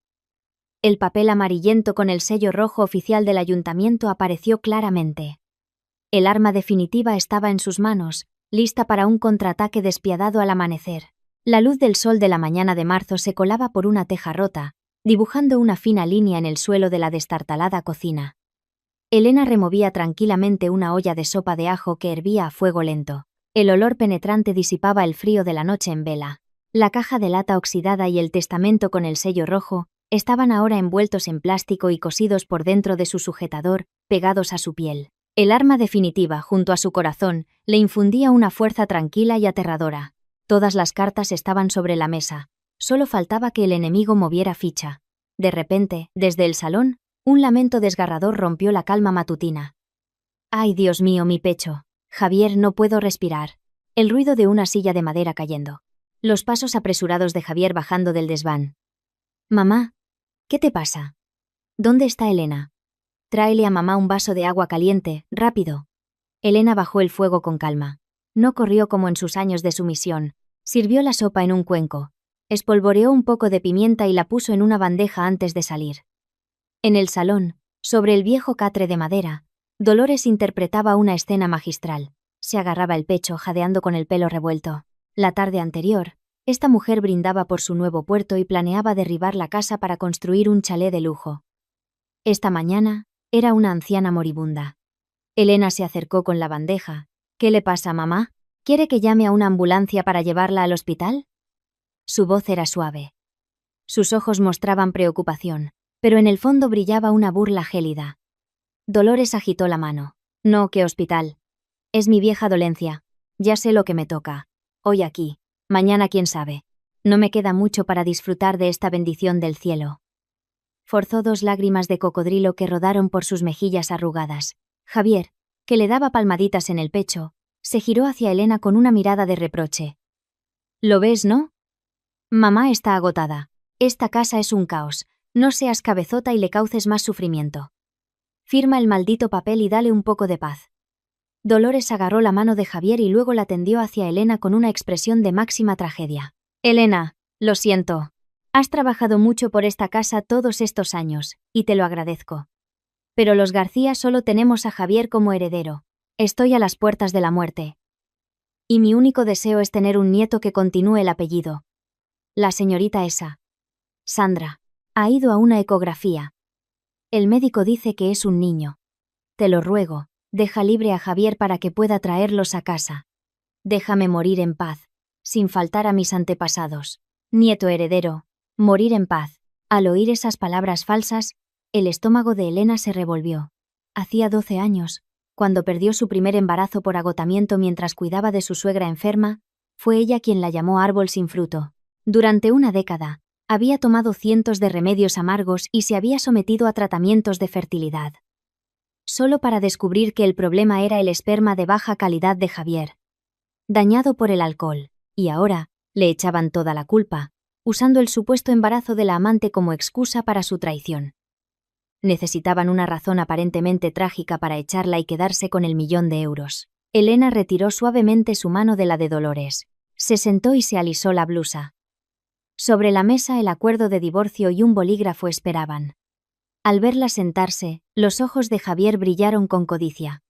el papel amarillento con el sello rojo oficial del ayuntamiento apareció claramente. El arma definitiva estaba en sus manos, lista para un contraataque despiadado al amanecer. La luz del sol de la mañana de marzo se colaba por una teja rota, dibujando una fina línea en el suelo de la destartalada cocina. Elena removía tranquilamente una olla de sopa de ajo que hervía a fuego lento. El olor penetrante disipaba el frío de la noche en vela. La caja de lata oxidada y el testamento con el sello rojo estaban ahora envueltos en plástico y cosidos por dentro de su sujetador, pegados a su piel. El arma definitiva, junto a su corazón, le infundía una fuerza tranquila y aterradora. Todas las cartas estaban sobre la mesa. Solo faltaba que el enemigo moviera ficha. De repente, desde el salón, un lamento desgarrador rompió la calma matutina. ¡Ay, Dios mío, mi pecho! Javier, no puedo respirar. El ruido de una silla de madera cayendo. Los pasos apresurados de Javier bajando del desván. Mamá, ¿qué te pasa? ¿Dónde está Elena? Tráele a mamá un vaso de agua caliente, rápido. Elena bajó el fuego con calma. No corrió como en sus años de sumisión. Sirvió la sopa en un cuenco. Espolvoreó un poco de pimienta y la puso en una bandeja antes de salir. En el salón, sobre el viejo catre de madera, Dolores interpretaba una escena magistral. Se agarraba el pecho, jadeando con el pelo revuelto. La tarde anterior, esta mujer brindaba por su nuevo puerto y planeaba derribar la casa para construir un chalet de lujo. Esta mañana, era una anciana moribunda. Elena se acercó con la bandeja. ¿Qué le pasa, mamá? ¿Quiere que llame a una ambulancia para llevarla al hospital? Su voz era suave. Sus ojos mostraban preocupación, pero en el fondo brillaba una burla gélida. Dolores agitó la mano. No, ¿qué hospital? Es mi vieja dolencia. Ya sé lo que me toca. Hoy aquí, mañana quién sabe. No me queda mucho para disfrutar de esta bendición del cielo. Forzó 2 lágrimas de cocodrilo que rodaron por sus mejillas arrugadas. Javier, que le daba palmaditas en el pecho, se giró hacia Elena con una mirada de reproche. ¿Lo ves, no? Mamá está agotada. Esta casa es un caos. No seas cabezota y le cauces más sufrimiento. Firma el maldito papel y dale un poco de paz. Dolores agarró la mano de Javier y luego la tendió hacia Elena con una expresión de máxima tragedia. Elena, lo siento. Has trabajado mucho por esta casa todos estos años, y te lo agradezco. Pero los García solo tenemos a Javier como heredero. Estoy a las puertas de la muerte. Y mi único deseo es tener un nieto que continúe el apellido. La señorita esa, Sandra, ha ido a una ecografía. El médico dice que es un niño. Te lo ruego, deja libre a Javier para que pueda traerlos a casa. Déjame morir en paz, sin faltar a mis antepasados. Nieto heredero, morir en paz. Al oír esas palabras falsas, el estómago de Elena se revolvió. Hacía 12 años, Cuando perdió su primer embarazo por agotamiento mientras cuidaba de su suegra enferma, fue ella quien la llamó árbol sin fruto. Durante una década, había tomado cientos de remedios amargos y se había sometido a tratamientos de fertilidad. Solo para descubrir que el problema era el esperma de baja calidad de Javier, dañado por el alcohol, y ahora, le echaban toda la culpa, usando el supuesto embarazo de la amante como excusa para su traición. Necesitaban una razón aparentemente trágica para echarla y quedarse con el 1.000.000 de euros. Elena retiró suavemente su mano de la de Dolores. Se sentó y se alisó la blusa. Sobre la mesa el acuerdo de divorcio y un bolígrafo esperaban. Al verla sentarse, los ojos de Javier brillaron con codicia.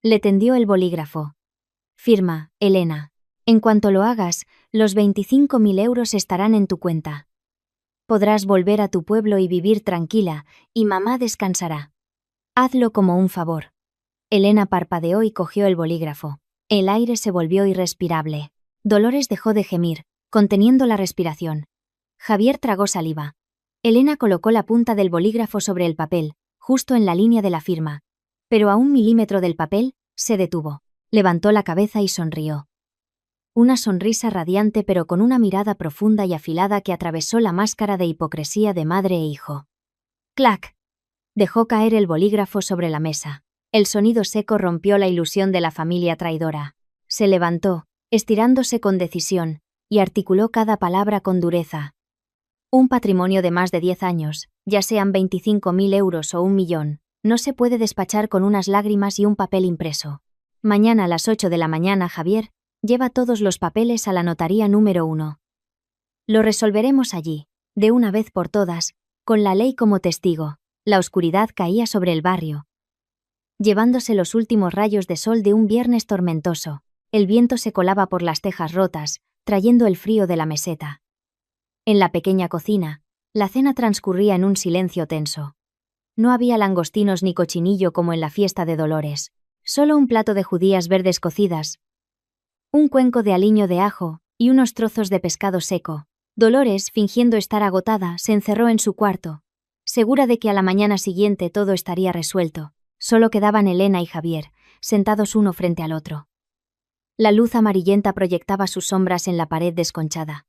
Le tendió el bolígrafo. Firma, Elena. En cuanto lo hagas, los 25.000 euros estarán en tu cuenta. Podrás volver a tu pueblo y vivir tranquila, y mamá descansará. Hazlo como un favor. Elena parpadeó y cogió el bolígrafo. El aire se volvió irrespirable. Dolores dejó de gemir, conteniendo la respiración. Javier tragó saliva. Elena colocó la punta del bolígrafo sobre el papel, justo en la línea de la firma. Pero a 1 milímetro del papel, se detuvo. Levantó la cabeza y sonrió. Una sonrisa radiante pero con una mirada profunda y afilada que atravesó la máscara de hipocresía de madre e hijo. ¡Clac! Dejó caer el bolígrafo sobre la mesa. El sonido seco rompió la ilusión de la familia traidora. Se levantó, estirándose con decisión, y articuló cada palabra con dureza. Un patrimonio de más de 10 años, ya sean 25.000 euros o 1.000.000, no se puede despachar con unas lágrimas y un papel impreso. Mañana a las 8 de la mañana, Javier, lleva todos los papeles a la notaría número 1. Lo resolveremos allí, de una vez por todas, con la ley como testigo. La oscuridad caía sobre el barrio, llevándose los últimos rayos de sol de un viernes tormentoso. El viento se colaba por las tejas rotas, trayendo el frío de la meseta. En la pequeña cocina, la cena transcurría en un silencio tenso. No había langostinos ni cochinillo como en la fiesta de Dolores, solo un plato de judías verdes cocidas, un cuenco de aliño de ajo y unos trozos de pescado seco. Dolores, fingiendo estar agotada, se encerró en su cuarto, segura de que a la mañana siguiente todo estaría resuelto. Solo quedaban Elena y Javier, sentados uno frente al otro. La luz amarillenta proyectaba sus sombras en la pared desconchada.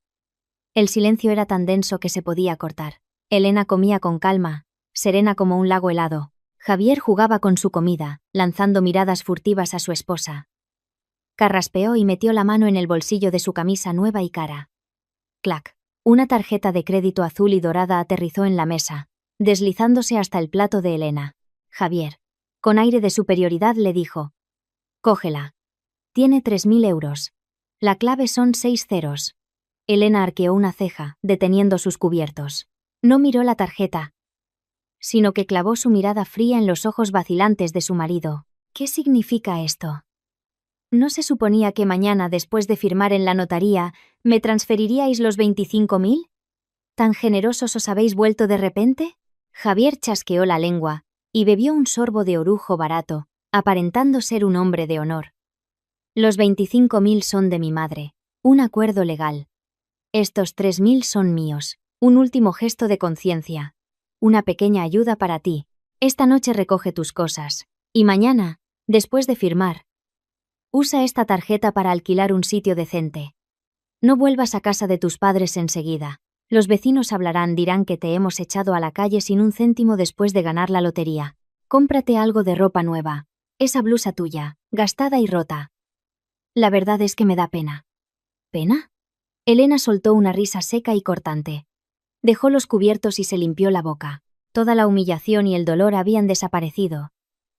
El silencio era tan denso que se podía cortar. Elena comía con calma, serena como un lago helado. Javier jugaba con su comida, lanzando miradas furtivas a su esposa. Carraspeó y metió la mano en el bolsillo de su camisa nueva y cara. Clac. Una tarjeta de crédito azul y dorada aterrizó en la mesa, deslizándose hasta el plato de Elena. Javier, con aire de superioridad, le dijo: «Cógela. Tiene 3.000 euros. La clave son 6 ceros». Elena arqueó una ceja, deteniendo sus cubiertos. No miró la tarjeta, sino que clavó su mirada fría en los ojos vacilantes de su marido. «¿Qué significa esto? ¿No se suponía que mañana, después de firmar en la notaría, me transferiríais los 25.000? ¿Tan generosos os habéis vuelto de repente?» Javier chasqueó la lengua y bebió un sorbo de orujo barato, aparentando ser un hombre de honor. «Los 25.000 son de mi madre. Un acuerdo legal. Estos 3.000 son míos. Un último gesto de conciencia. Una pequeña ayuda para ti. Esta noche recoge tus cosas. Y mañana, después de firmar, usa esta tarjeta para alquilar un sitio decente. No vuelvas a casa de tus padres enseguida. Los vecinos hablarán, dirán que te hemos echado a la calle sin un céntimo después de ganar la lotería. Cómprate algo de ropa nueva. Esa blusa tuya, gastada y rota. La verdad es que me da pena». «¿Pena?». Elena soltó una risa seca y cortante. Dejó los cubiertos y se limpió la boca. Toda la humillación y el dolor habían desaparecido,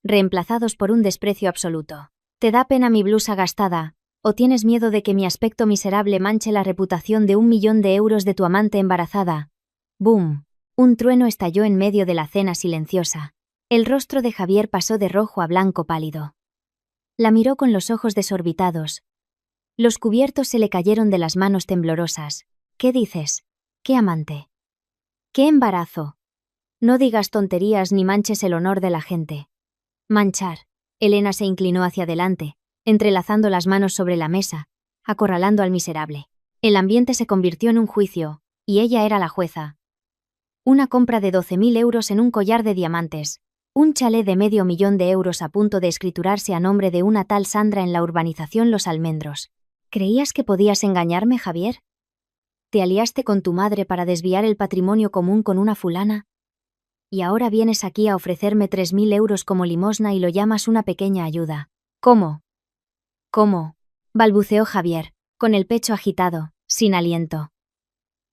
reemplazados por un desprecio absoluto. «¿Te da pena mi blusa gastada? ¿O tienes miedo de que mi aspecto miserable manche la reputación de 1.000.000 de euros de tu amante embarazada?» ¡Bum! Un trueno estalló en medio de la cena silenciosa. El rostro de Javier pasó de rojo a blanco pálido. La miró con los ojos desorbitados. Los cubiertos se le cayeron de las manos temblorosas. «¿Qué dices? ¿Qué amante? ¿Qué embarazo? No digas tonterías ni manches el honor de la gente». «Manchar». Elena se inclinó hacia adelante, entrelazando las manos sobre la mesa, acorralando al miserable. El ambiente se convirtió en un juicio, y ella era la jueza. Una compra de 12.000 euros en un collar de diamantes. Un chalet de $500.000 a punto de escriturarse a nombre de una tal Sandra en la urbanización Los Almendros. ¿Creías que podías engañarme, Javier? ¿Te aliaste con tu madre para desviar el patrimonio común con una fulana? Y ahora vienes aquí a ofrecerme 3.000 euros como limosna y lo llamas una pequeña ayuda. ¿Cómo? ¿Cómo? Balbuceó Javier, con el pecho agitado, sin aliento.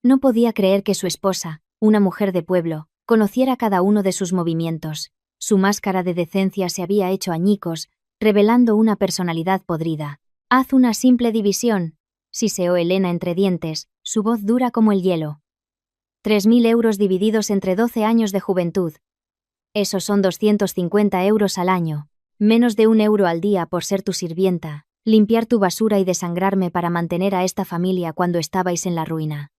No podía creer que su esposa, una mujer de pueblo, conociera cada uno de sus movimientos. Su máscara de decencia se había hecho añicos, revelando una personalidad podrida. «Haz una simple división», siseó Elena entre dientes, su voz dura como el hielo. 3.000 euros divididos entre 12 años de juventud. Esos son 250 euros al año, menos de €1 al día por ser tu sirvienta, limpiar tu basura y desangrarme para mantener a esta familia cuando estabais en la ruina.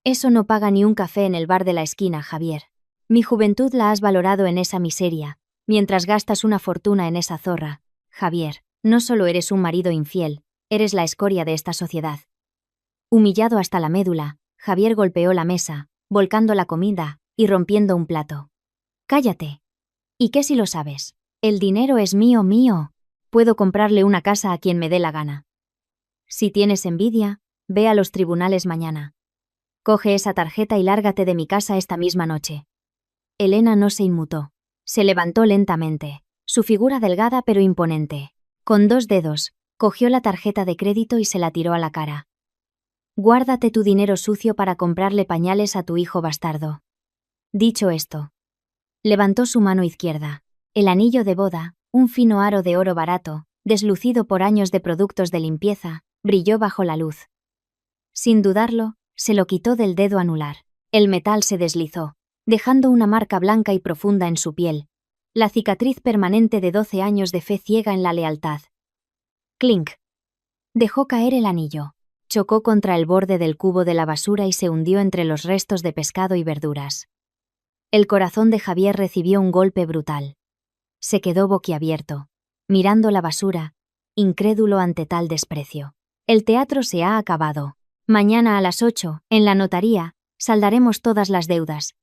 Eso no paga ni un café en el bar de la esquina, Javier. Mi juventud la has valorado en esa miseria, mientras gastas una fortuna en esa zorra. Javier, no solo eres un marido infiel, eres la escoria de esta sociedad. Humillado hasta la médula, Javier golpeó la mesa, volcando la comida y rompiendo un plato. «Cállate. ¿Y qué si lo sabes? El dinero es mío, mío. Puedo comprarle una casa a quien me dé la gana. Si tienes envidia, ve a los tribunales mañana. Coge esa tarjeta y lárgate de mi casa esta misma noche». Elena no se inmutó. Se levantó lentamente, su figura delgada pero imponente. Con 2 dedos, cogió la tarjeta de crédito y se la tiró a la cara. «Guárdate tu dinero sucio para comprarle pañales a tu hijo bastardo». Dicho esto, levantó su mano izquierda. El anillo de boda, un fino aro de oro barato, deslucido por años de productos de limpieza, brilló bajo la luz. Sin dudarlo, se lo quitó del dedo anular. El metal se deslizó, dejando una marca blanca y profunda en su piel, la cicatriz permanente de 12 años de fe ciega en la lealtad. Clink. Dejó caer el anillo, chocó contra el borde del cubo de la basura y se hundió entre los restos de pescado y verduras. El corazón de Javier recibió un golpe brutal. Se quedó boquiabierto, mirando la basura, incrédulo ante tal desprecio. El teatro se ha acabado. Mañana a las 8, en la notaría, saldaremos todas las deudas.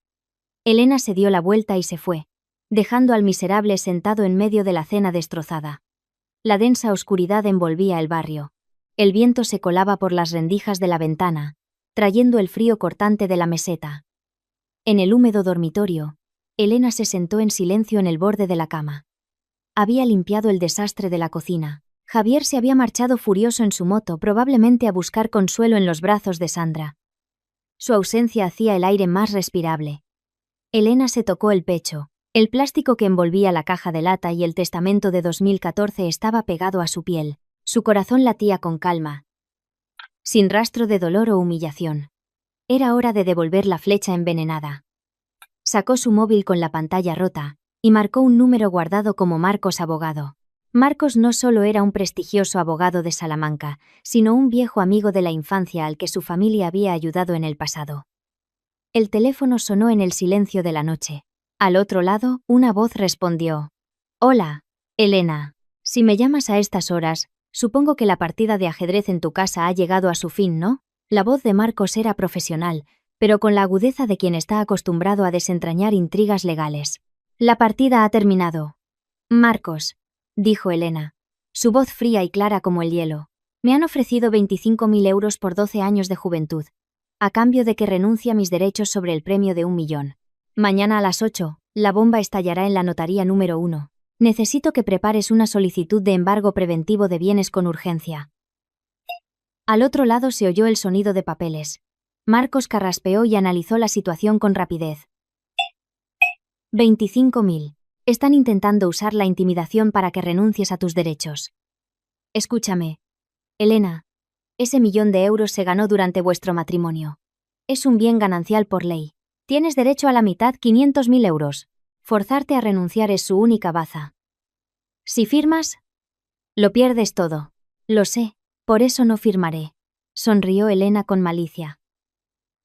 Elena se dio la vuelta y se fue, dejando al miserable sentado en medio de la cena destrozada. La densa oscuridad envolvía el barrio. El viento se colaba por las rendijas de la ventana, trayendo el frío cortante de la meseta. En el húmedo dormitorio, Elena se sentó en silencio en el borde de la cama. Había limpiado el desastre de la cocina. Javier se había marchado furioso en su moto, probablemente a buscar consuelo en los brazos de Sandra. Su ausencia hacía el aire más respirable. Elena se tocó el pecho. El plástico que envolvía la caja de lata y el testamento de 2014 estaba pegado a su piel. Su corazón latía con calma, sin rastro de dolor o humillación. Era hora de devolver la flecha envenenada. Sacó su móvil con la pantalla rota y marcó un número guardado como Marcos Abogado. Marcos no solo era un prestigioso abogado de Salamanca, sino un viejo amigo de la infancia al que su familia había ayudado en el pasado. El teléfono sonó en el silencio de la noche. Al otro lado, una voz respondió. «Hola, Elena. Si me llamas a estas horas, supongo que la partida de ajedrez en tu casa ha llegado a su fin, ¿no?». La voz de Marcos era profesional, pero con la agudeza de quien está acostumbrado a desentrañar intrigas legales. «La partida ha terminado. Marcos», dijo Elena, su voz fría y clara como el hielo. «Me han ofrecido 25.000 euros por 12 años de juventud, a cambio de que renuncie a mis derechos sobre el premio de 1 millón. Mañana a las 8, la bomba estallará en la notaría número 1. Necesito que prepares una solicitud de embargo preventivo de bienes con urgencia». Al otro lado se oyó el sonido de papeles. Marcos carraspeó y analizó la situación con rapidez. 25.000. Están intentando usar la intimidación para que renuncies a tus derechos. Escúchame, Elena. Ese 1.000.000 de euros se ganó durante vuestro matrimonio. Es un bien ganancial por ley. Tienes derecho a la mitad, 500.000 euros. Forzarte a renunciar es su única baza. Si firmas, lo pierdes todo. Lo sé, por eso no firmaré. Sonrió Elena con malicia.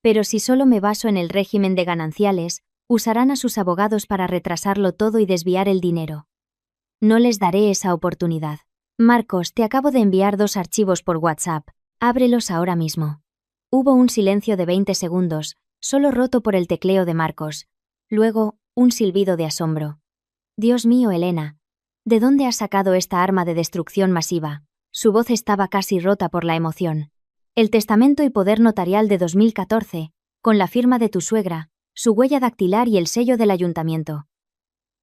Pero si solo me baso en el régimen de gananciales, usarán a sus abogados para retrasarlo todo y desviar el dinero. No les daré esa oportunidad. Marcos, te acabo de enviar 2 archivos por WhatsApp. Ábrelos ahora mismo. Hubo un silencio de 20 segundos, solo roto por el tecleo de Marcos. Luego, un silbido de asombro. Dios mío, Elena. ¿De dónde has sacado esta arma de destrucción masiva? Su voz estaba casi rota por la emoción. El testamento y poder notarial de 2014, con la firma de tu suegra, su huella dactilar y el sello del ayuntamiento.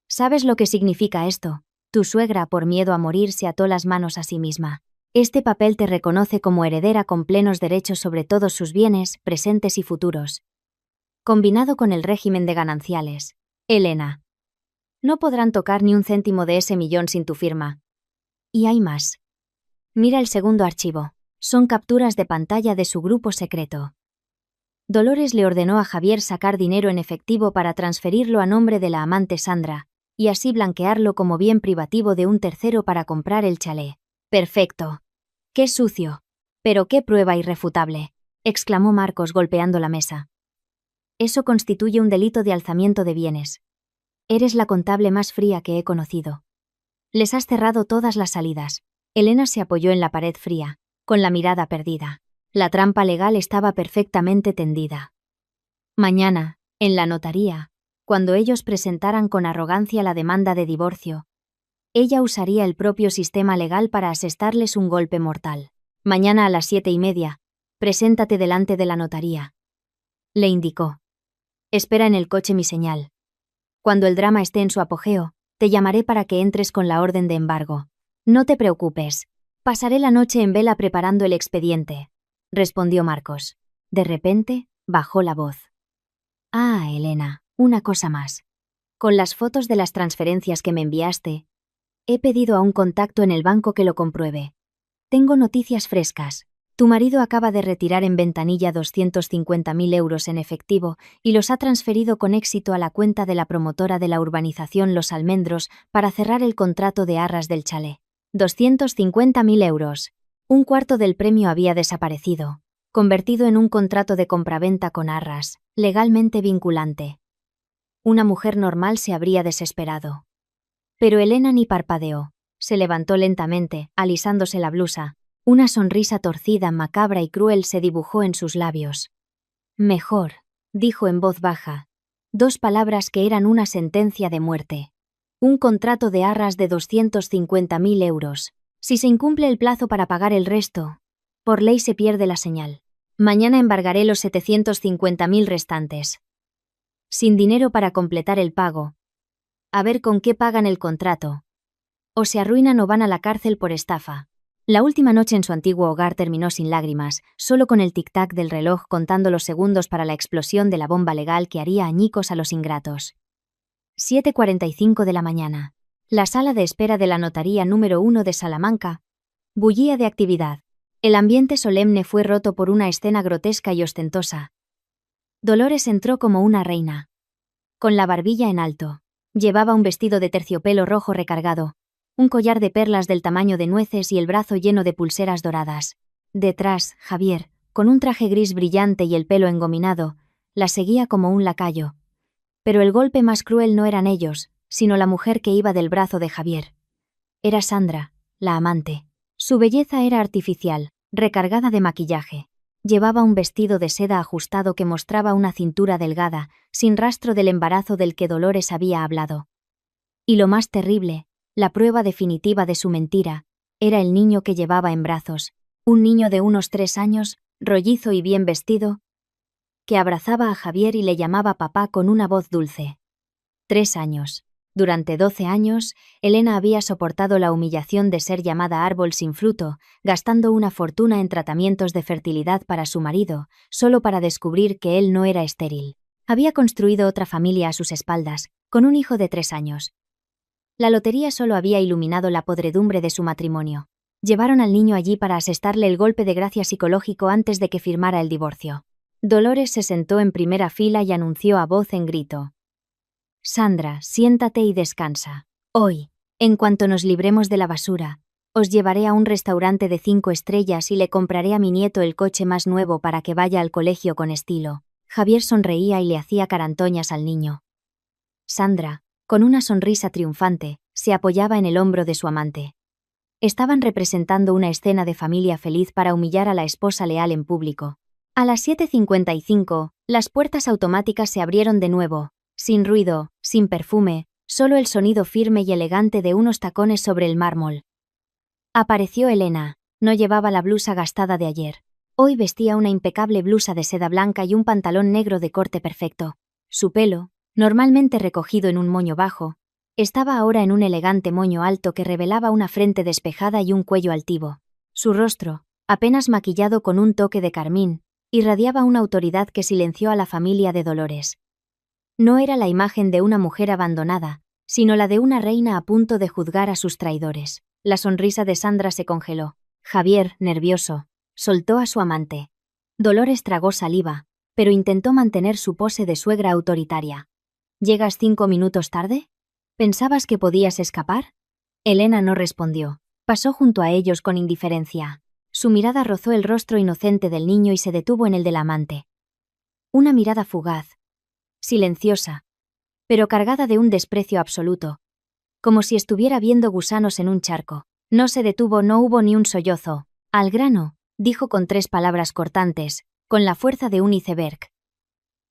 ¿Sabes lo que significa esto? Tu suegra, por miedo a morir, se ató las manos a sí misma. Este papel te reconoce como heredera con plenos derechos sobre todos sus bienes, presentes y futuros. Combinado con el régimen de gananciales. Elena. No podrán tocar ni un céntimo de ese millón sin tu firma. Y hay más. Mira el segundo archivo. Son capturas de pantalla de su grupo secreto. Dolores le ordenó a Javier sacar dinero en efectivo para transferirlo a nombre de la amante Sandra, y así blanquearlo como bien privativo de un tercero para comprar el chalet. Perfecto. ¡Qué sucio! Pero qué prueba irrefutable, exclamó Marcos golpeando la mesa. Eso constituye un delito de alzamiento de bienes. Eres la contable más fría que he conocido. Les has cerrado todas las salidas. Elena se apoyó en la pared fría, con la mirada perdida. La trampa legal estaba perfectamente tendida. Mañana, en la notaría, cuando ellos presentaran con arrogancia la demanda de divorcio, ella usaría el propio sistema legal para asestarles un golpe mortal. Mañana a las 7:30, preséntate delante de la notaría. Le indicó. Espera en el coche mi señal. Cuando el drama esté en su apogeo, te llamaré para que entres con la orden de embargo. No te preocupes. Pasaré la noche en vela preparando el expediente, respondió Marcos. De repente, bajó la voz. Ah, Elena, una cosa más. Con las fotos de las transferencias que me enviaste, he pedido a un contacto en el banco que lo compruebe. Tengo noticias frescas. Tu marido acaba de retirar en ventanilla 250.000 euros en efectivo y los ha transferido con éxito a la cuenta de la promotora de la urbanización Los Almendros para cerrar el contrato de arras del chalet. 250.000 euros. Un cuarto del premio había desaparecido, convertido en un contrato de compraventa con arras, legalmente vinculante. Una mujer normal se habría desesperado. Pero Elena ni parpadeó. Se levantó lentamente, alisándose la blusa. Una sonrisa torcida, macabra y cruel se dibujó en sus labios. Mejor, dijo en voz baja. 2 palabras que eran una sentencia de muerte. Un contrato de arras de 250.000 euros. Si se incumple el plazo para pagar el resto, por ley se pierde la señal. Mañana embargaré los 750.000 restantes. Sin dinero para completar el pago. A ver con qué pagan el contrato. O se arruinan o van a la cárcel por estafa. La última noche en su antiguo hogar terminó sin lágrimas, solo con el tic-tac del reloj contando los segundos para la explosión de la bomba legal que haría añicos a los ingratos. 7:45 de la mañana. La sala de espera de la notaría número 1 de Salamanca bullía de actividad. El ambiente solemne fue roto por una escena grotesca y ostentosa. Dolores entró como una reina. Con la barbilla en alto. Llevaba un vestido de terciopelo rojo recargado, un collar de perlas del tamaño de nueces y el brazo lleno de pulseras doradas. Detrás, Javier, con un traje gris brillante y el pelo engominado, la seguía como un lacayo. Pero el golpe más cruel no eran ellos, sino la mujer que iba del brazo de Javier. Era Sandra, la amante. Su belleza era artificial, recargada de maquillaje. Llevaba un vestido de seda ajustado que mostraba una cintura delgada, sin rastro del embarazo del que Dolores había hablado. Y lo más terrible, la prueba definitiva de su mentira, era el niño que llevaba en brazos, un niño de unos 3 años, rollizo y bien vestido, que abrazaba a Javier y le llamaba papá con una voz dulce. 3 años. Durante 12 años, Elena había soportado la humillación de ser llamada árbol sin fruto, gastando una fortuna en tratamientos de fertilidad para su marido, solo para descubrir que él no era estéril. Había construido otra familia a sus espaldas, con un hijo de 3 años. La lotería solo había iluminado la podredumbre de su matrimonio. Llevaron al niño allí para asestarle el golpe de gracia psicológico antes de que firmara el divorcio. Dolores se sentó en primera fila y anunció a voz en grito. Sandra, siéntate y descansa. Hoy, en cuanto nos libremos de la basura, os llevaré a un restaurante de 5 estrellas y le compraré a mi nieto el coche más nuevo para que vaya al colegio con estilo. Javier sonreía y le hacía carantoñas al niño. Sandra, con una sonrisa triunfante, se apoyaba en el hombro de su amante. Estaban representando una escena de familia feliz para humillar a la esposa leal en público. A las 7:55, las puertas automáticas se abrieron de nuevo, sin ruido, sin perfume, solo el sonido firme y elegante de unos tacones sobre el mármol. Apareció Elena. No llevaba la blusa gastada de ayer. Hoy vestía una impecable blusa de seda blanca y un pantalón negro de corte perfecto. Su pelo, normalmente recogido en un moño bajo, estaba ahora en un elegante moño alto que revelaba una frente despejada y un cuello altivo. Su rostro, apenas maquillado con un toque de carmín, irradiaba una autoridad que silenció a la familia de Dolores. No era la imagen de una mujer abandonada, sino la de una reina a punto de juzgar a sus traidores. La sonrisa de Sandra se congeló. Javier, nervioso, soltó a su amante. Dolores tragó saliva, pero intentó mantener su pose de suegra autoritaria. ¿Llegas 5 minutos tarde? ¿Pensabas que podías escapar? Elena no respondió. Pasó junto a ellos con indiferencia. Su mirada rozó el rostro inocente del niño y se detuvo en el del amante. Una mirada fugaz, silenciosa, pero cargada de un desprecio absoluto, como si estuviera viendo gusanos en un charco. No se detuvo, no hubo ni un sollozo. Al grano, dijo con 3 palabras cortantes, con la fuerza de un iceberg.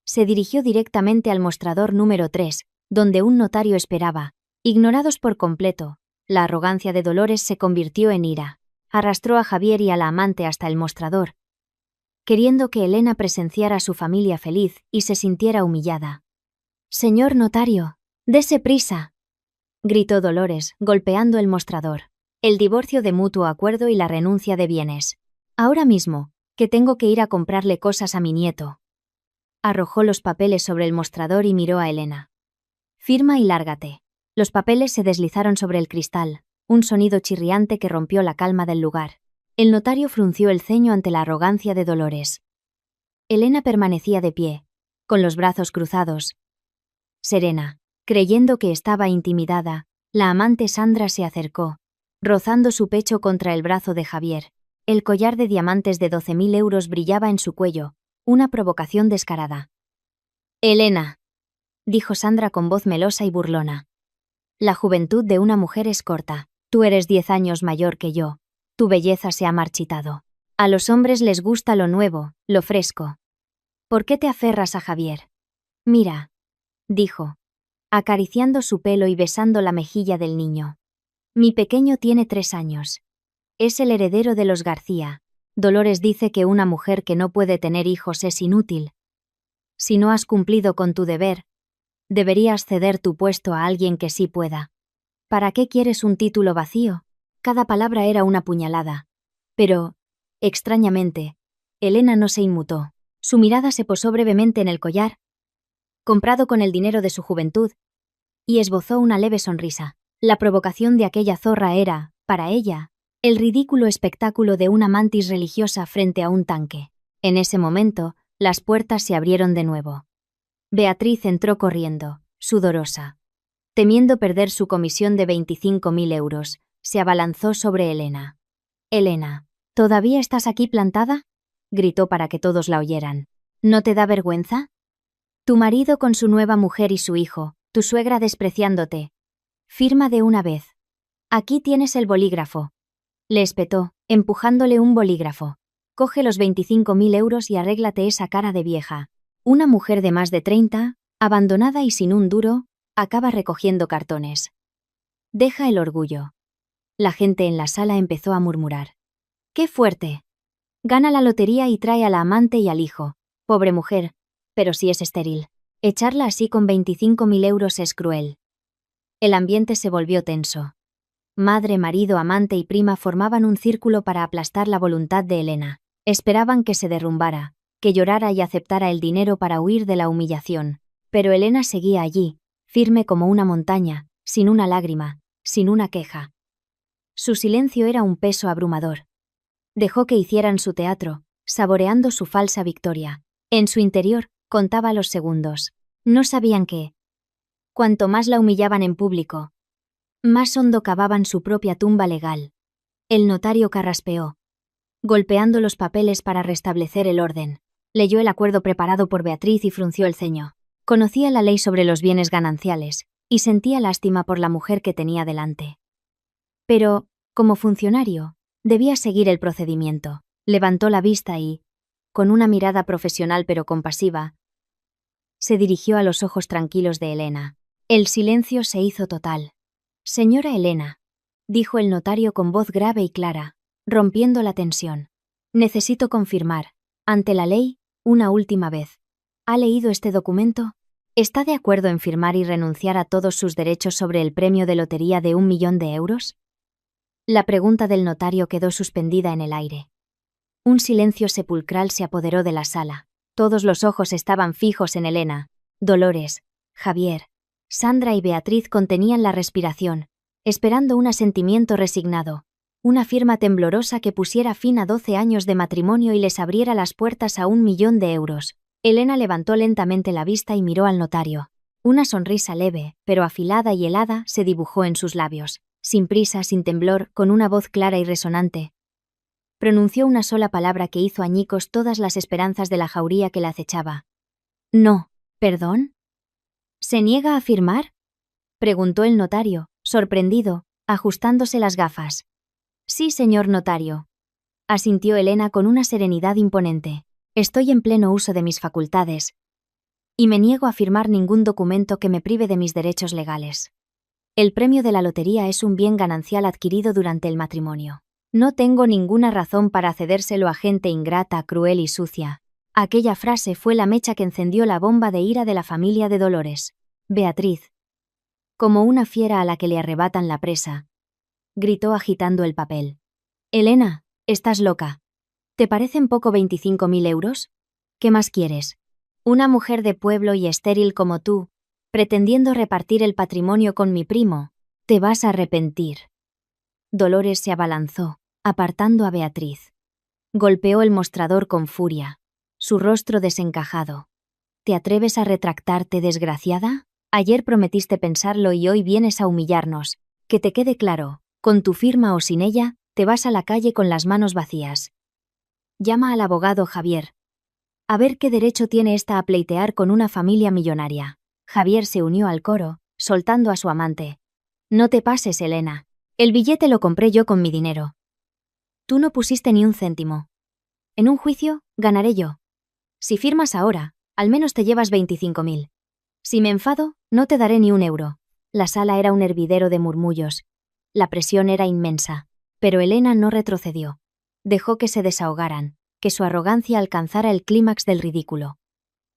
Se dirigió directamente al mostrador número 3, donde un notario esperaba. Ignorados por completo, la arrogancia de Dolores se convirtió en ira. Arrastró a Javier y a la amante hasta el mostrador, queriendo que Elena presenciara a su familia feliz y se sintiera humillada. «Señor notario, dese prisa», gritó Dolores, golpeando el mostrador. «El divorcio de mutuo acuerdo y la renuncia de bienes. Ahora mismo, que tengo que ir a comprarle cosas a mi nieto». Arrojó los papeles sobre el mostrador y miró a Elena. «Firma y lárgate». Los papeles se deslizaron sobre el cristal, un sonido chirriante que rompió la calma del lugar. El notario frunció el ceño ante la arrogancia de Dolores. Elena permanecía de pie, con los brazos cruzados. Serena, creyendo que estaba intimidada, la amante Sandra se acercó, rozando su pecho contra el brazo de Javier. El collar de diamantes de 12.000 euros brillaba en su cuello, una provocación descarada. «Elena», dijo Sandra con voz melosa y burlona. «La juventud de una mujer es corta. Tú eres 10 años mayor que yo. Tu belleza se ha marchitado. A los hombres les gusta lo nuevo, lo fresco. ¿Por qué te aferras a Javier? Mira», dijo, acariciando su pelo y besando la mejilla del niño. «Mi pequeño tiene 3 años. Es el heredero de los García. Dolores dice que una mujer que no puede tener hijos es inútil. Si no has cumplido con tu deber, deberías ceder tu puesto a alguien que sí pueda. ¿Para qué quieres un título vacío?». Cada palabra era una puñalada. Pero, extrañamente, Elena no se inmutó. Su mirada se posó brevemente en el collar, comprado con el dinero de su juventud, y esbozó una leve sonrisa. La provocación de aquella zorra era, para ella, el ridículo espectáculo de una mantis religiosa frente a un tanque. En ese momento, las puertas se abrieron de nuevo. Beatriz entró corriendo, sudorosa. Temiendo perder su comisión de 25.000 euros, se abalanzó sobre Elena. «Elena, ¿todavía estás aquí plantada?», gritó para que todos la oyeran. «¿No te da vergüenza? Tu marido con su nueva mujer y su hijo, tu suegra despreciándote. Firma de una vez. Aquí tienes el bolígrafo». Le espetó, empujándole un bolígrafo. «Coge los 25.000 euros y arréglate esa cara de vieja». Una mujer de más de 30, abandonada y sin un duro, acaba recogiendo cartones. «Deja el orgullo». La gente en la sala empezó a murmurar. «¡Qué fuerte! Gana la lotería y trae a la amante y al hijo. Pobre mujer, pero si es estéril. Echarla así con 25.000 euros es cruel». El ambiente se volvió tenso. Madre, marido, amante y prima formaban un círculo para aplastar la voluntad de Elena. Esperaban que se derrumbara, que llorara y aceptara el dinero para huir de la humillación. Pero Elena seguía allí, firme como una montaña, sin una lágrima, sin una queja. Su silencio era un peso abrumador. Dejó que hicieran su teatro, saboreando su falsa victoria. En su interior, contaba los segundos. No sabían que, cuanto más la humillaban en público, más hondo cavaban su propia tumba legal. El notario carraspeó, golpeando los papeles para restablecer el orden. Leyó el acuerdo preparado por Beatriz y frunció el ceño. Conocía la ley sobre los bienes gananciales, y sentía lástima por la mujer que tenía delante. Pero, como funcionario, debía seguir el procedimiento. Levantó la vista y, con una mirada profesional pero compasiva, se dirigió a los ojos tranquilos de Elena. El silencio se hizo total. Señora Elena, dijo el notario con voz grave y clara, rompiendo la tensión. Necesito confirmar, ante la ley, una última vez. ¿Ha leído este documento? ¿Está de acuerdo en firmar y renunciar a todos sus derechos sobre el premio de lotería de 1 millón de euros? La pregunta del notario quedó suspendida en el aire. Un silencio sepulcral se apoderó de la sala. Todos los ojos estaban fijos en Elena. Dolores, Javier, Sandra y Beatriz contenían la respiración, esperando un asentimiento resignado, una firma temblorosa que pusiera fin a 12 años de matrimonio y les abriera las puertas a 1 millón de euros. Elena levantó lentamente la vista y miró al notario. Una sonrisa leve, pero afilada y helada, se dibujó en sus labios. Sin prisa, sin temblor, con una voz clara y resonante, pronunció una sola palabra que hizo añicos todas las esperanzas de la jauría que la acechaba. No, ¿perdón? ¿Se niega a firmar?, preguntó el notario, sorprendido, ajustándose las gafas. Sí, señor notario, asintió Elena con una serenidad imponente. Estoy en pleno uso de mis facultades, y me niego a firmar ningún documento que me prive de mis derechos legales. El premio de la lotería es un bien ganancial adquirido durante el matrimonio. No tengo ninguna razón para cedérselo a gente ingrata, cruel y sucia. Aquella frase fue la mecha que encendió la bomba de ira de la familia de Dolores. Beatriz, como una fiera a la que le arrebatan la presa, gritó agitando el papel. Elena, estás loca. ¿Te parecen poco 25.000 euros? ¿Qué más quieres? Una mujer de pueblo y estéril como tú, pretendiendo repartir el patrimonio con mi primo, te vas a arrepentir. Dolores se abalanzó, apartando a Beatriz. Golpeó el mostrador con furia, su rostro desencajado. ¿Te atreves a retractarte, desgraciada? Ayer prometiste pensarlo y hoy vienes a humillarnos. Que te quede claro, con tu firma o sin ella, te vas a la calle con las manos vacías. Llama al abogado Javier. A ver qué derecho tiene esta a pleitear con una familia millonaria. Javier se unió al coro, soltando a su amante. No te pases, Elena. El billete lo compré yo con mi dinero. Tú no pusiste ni un céntimo. En un juicio, ganaré yo. Si firmas ahora, al menos te llevas 25.000. Si me enfado, no te daré ni un euro. La sala era un hervidero de murmullos. La presión era inmensa, pero Elena no retrocedió. Dejó que se desahogaran, que su arrogancia alcanzara el clímax del ridículo.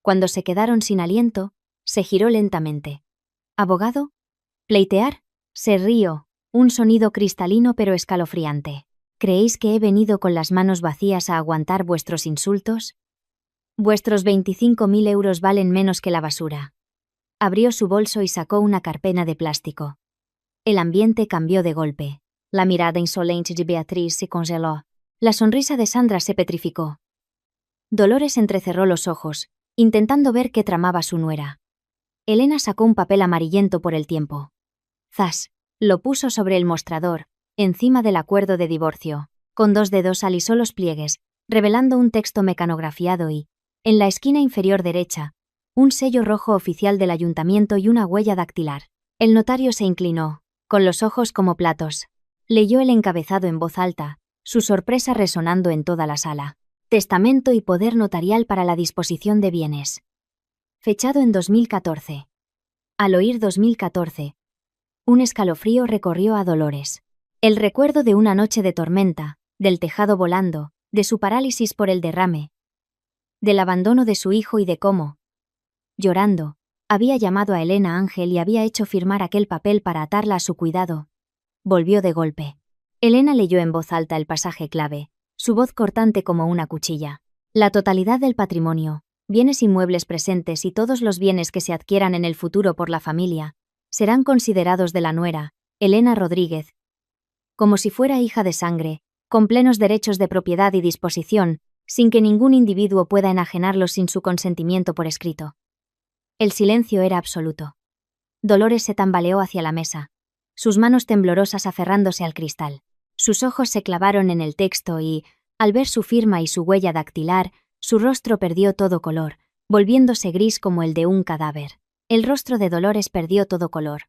Cuando se quedaron sin aliento, se giró lentamente. ¿Abogado? ¿Pleitear? Se rió, un sonido cristalino pero escalofriante. ¿Creéis que he venido con las manos vacías a aguantar vuestros insultos? Vuestros 25.000 euros valen menos que la basura. Abrió su bolso y sacó una carpeta de plástico. El ambiente cambió de golpe. La mirada insolente de Beatriz se congeló. La sonrisa de Sandra se petrificó. Dolores entrecerró los ojos, intentando ver qué tramaba su nuera. Elena sacó un papel amarillento por el tiempo. Zas, lo puso sobre el mostrador, encima del acuerdo de divorcio. Con 2 dedos alisó los pliegues, revelando un texto mecanografiado y, en la esquina inferior derecha, un sello rojo oficial del ayuntamiento y una huella dactilar. El notario se inclinó, con los ojos como platos. Leyó el encabezado en voz alta, su sorpresa resonando en toda la sala. Testamento y poder notarial para la disposición de bienes. Fechado en 2014. Al oír 2014, un escalofrío recorrió a Dolores. El recuerdo de una noche de tormenta, del tejado volando, de su parálisis por el derrame, del abandono de su hijo y de cómo, llorando, había llamado a Elena Ángel y había hecho firmar aquel papel para atarla a su cuidado. Volvió de golpe. Elena leyó en voz alta el pasaje clave, su voz cortante como una cuchilla. La totalidad del patrimonio, bienes inmuebles presentes y todos los bienes que se adquieran en el futuro por la familia, serán considerados de la nuera, Elena Rodríguez, como si fuera hija de sangre, con plenos derechos de propiedad y disposición, sin que ningún individuo pueda enajenarlos sin su consentimiento por escrito. El silencio era absoluto. Dolores se tambaleó hacia la mesa, sus manos temblorosas aferrándose al cristal. Sus ojos se clavaron en el texto y, al ver su firma y su huella dactilar, su rostro perdió todo color, volviéndose gris como el de un cadáver. El rostro de Dolores perdió todo color,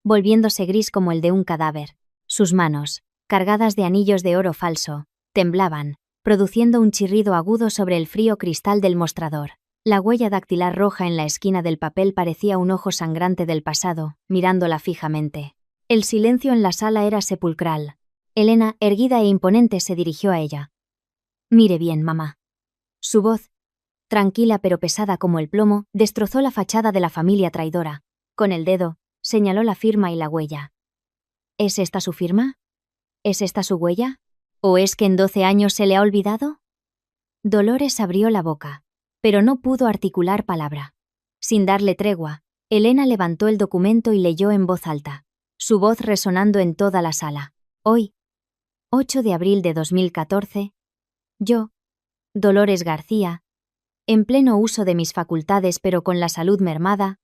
volviéndose gris como el de un cadáver. Sus manos, cargadas de anillos de oro falso, temblaban, produciendo un chirrido agudo sobre el frío cristal del mostrador. La huella dactilar roja en la esquina del papel parecía un ojo sangrante del pasado, mirándola fijamente. El silencio en la sala era sepulcral. Elena, erguida e imponente, se dirigió a ella. «Mire bien, mamá». Su voz, tranquila pero pesada como el plomo, destrozó la fachada de la familia traidora. Con el dedo, señaló la firma y la huella. ¿Es esta su firma? ¿Es esta su huella? ¿O es que en 12 años se le ha olvidado? Dolores abrió la boca, pero no pudo articular palabra. Sin darle tregua, Elena levantó el documento y leyó en voz alta, su voz resonando en toda la sala. Hoy, 8 de abril de 2014, yo, Dolores García, en pleno uso de mis facultades pero con la salud mermada,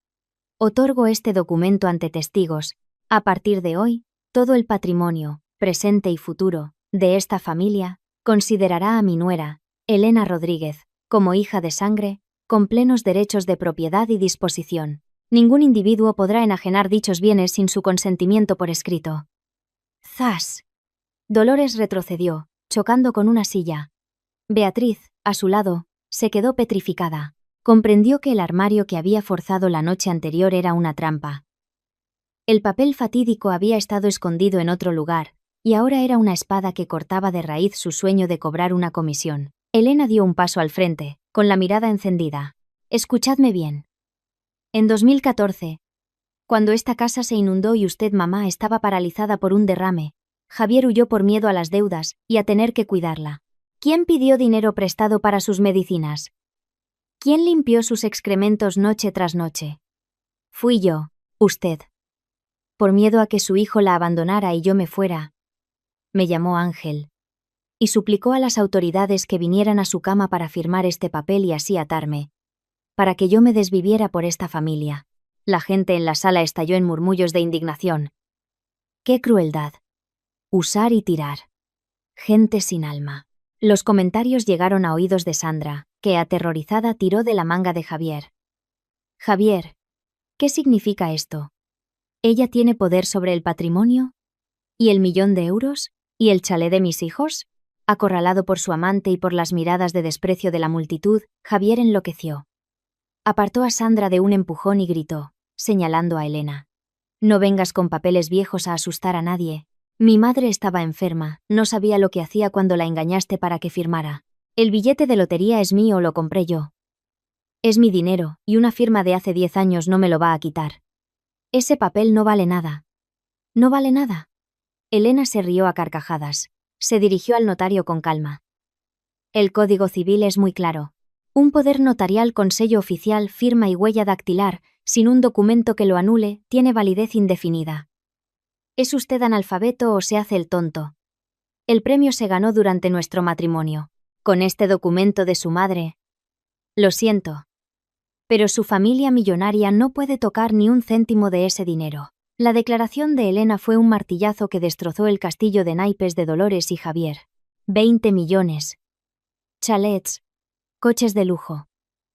otorgo este documento ante testigos. A partir de hoy, todo el patrimonio, presente y futuro, de esta familia, considerará a mi nuera, Elena Rodríguez, como hija de sangre, con plenos derechos de propiedad y disposición. Ningún individuo podrá enajenar dichos bienes sin su consentimiento por escrito. ¡Zas! Dolores retrocedió, chocando con una silla. Beatriz, a su lado, se quedó petrificada. Comprendió que el armario que había forzado la noche anterior era una trampa. El papel fatídico había estado escondido en otro lugar, y ahora era una espada que cortaba de raíz su sueño de cobrar una comisión. Elena dio un paso al frente, con la mirada encendida. Escuchadme bien. En 2014, cuando esta casa se inundó y usted, mamá, estaba paralizada por un derrame, Javier huyó por miedo a las deudas y a tener que cuidarla. ¿Quién pidió dinero prestado para sus medicinas? ¿Quién limpió sus excrementos noche tras noche? Fui yo, usted. Por miedo a que su hijo la abandonara y yo me fuera. Me llamó Ángel. Y suplicó a las autoridades que vinieran a su cama para firmar este papel y así atarme. Para que yo me desviviera por esta familia. La gente en la sala estalló en murmullos de indignación. ¡Qué crueldad! Usar y tirar. Gente sin alma. Los comentarios llegaron a oídos de Sandra, que aterrorizada tiró de la manga de Javier. Javier, ¿qué significa esto? ¿Ella tiene poder sobre el patrimonio? ¿Y el 1.000.000 de euros? ¿Y el chalet de mis hijos? Acorralado por su amante y por las miradas de desprecio de la multitud, Javier enloqueció. Apartó a Sandra de un empujón y gritó, señalando a Elena. No vengas con papeles viejos a asustar a nadie. Mi madre estaba enferma, no sabía lo que hacía cuando la engañaste para que firmara. El billete de lotería es mío, lo compré yo. Es mi dinero, y una firma de hace 10 años no me lo va a quitar. Ese papel no vale nada. ¿No vale nada? Elena se rió a carcajadas. Se dirigió al notario con calma. El Código Civil es muy claro. Un poder notarial con sello oficial, firma y huella dactilar, sin un documento que lo anule, tiene validez indefinida. ¿Es usted analfabeto o se hace el tonto? El premio se ganó durante nuestro matrimonio, con este documento de su madre. Lo siento. Pero su familia millonaria no puede tocar ni un céntimo de ese dinero. La declaración de Elena fue un martillazo que destrozó el castillo de naipes de Dolores y Javier. 20 millones. Chalets. Coches de lujo.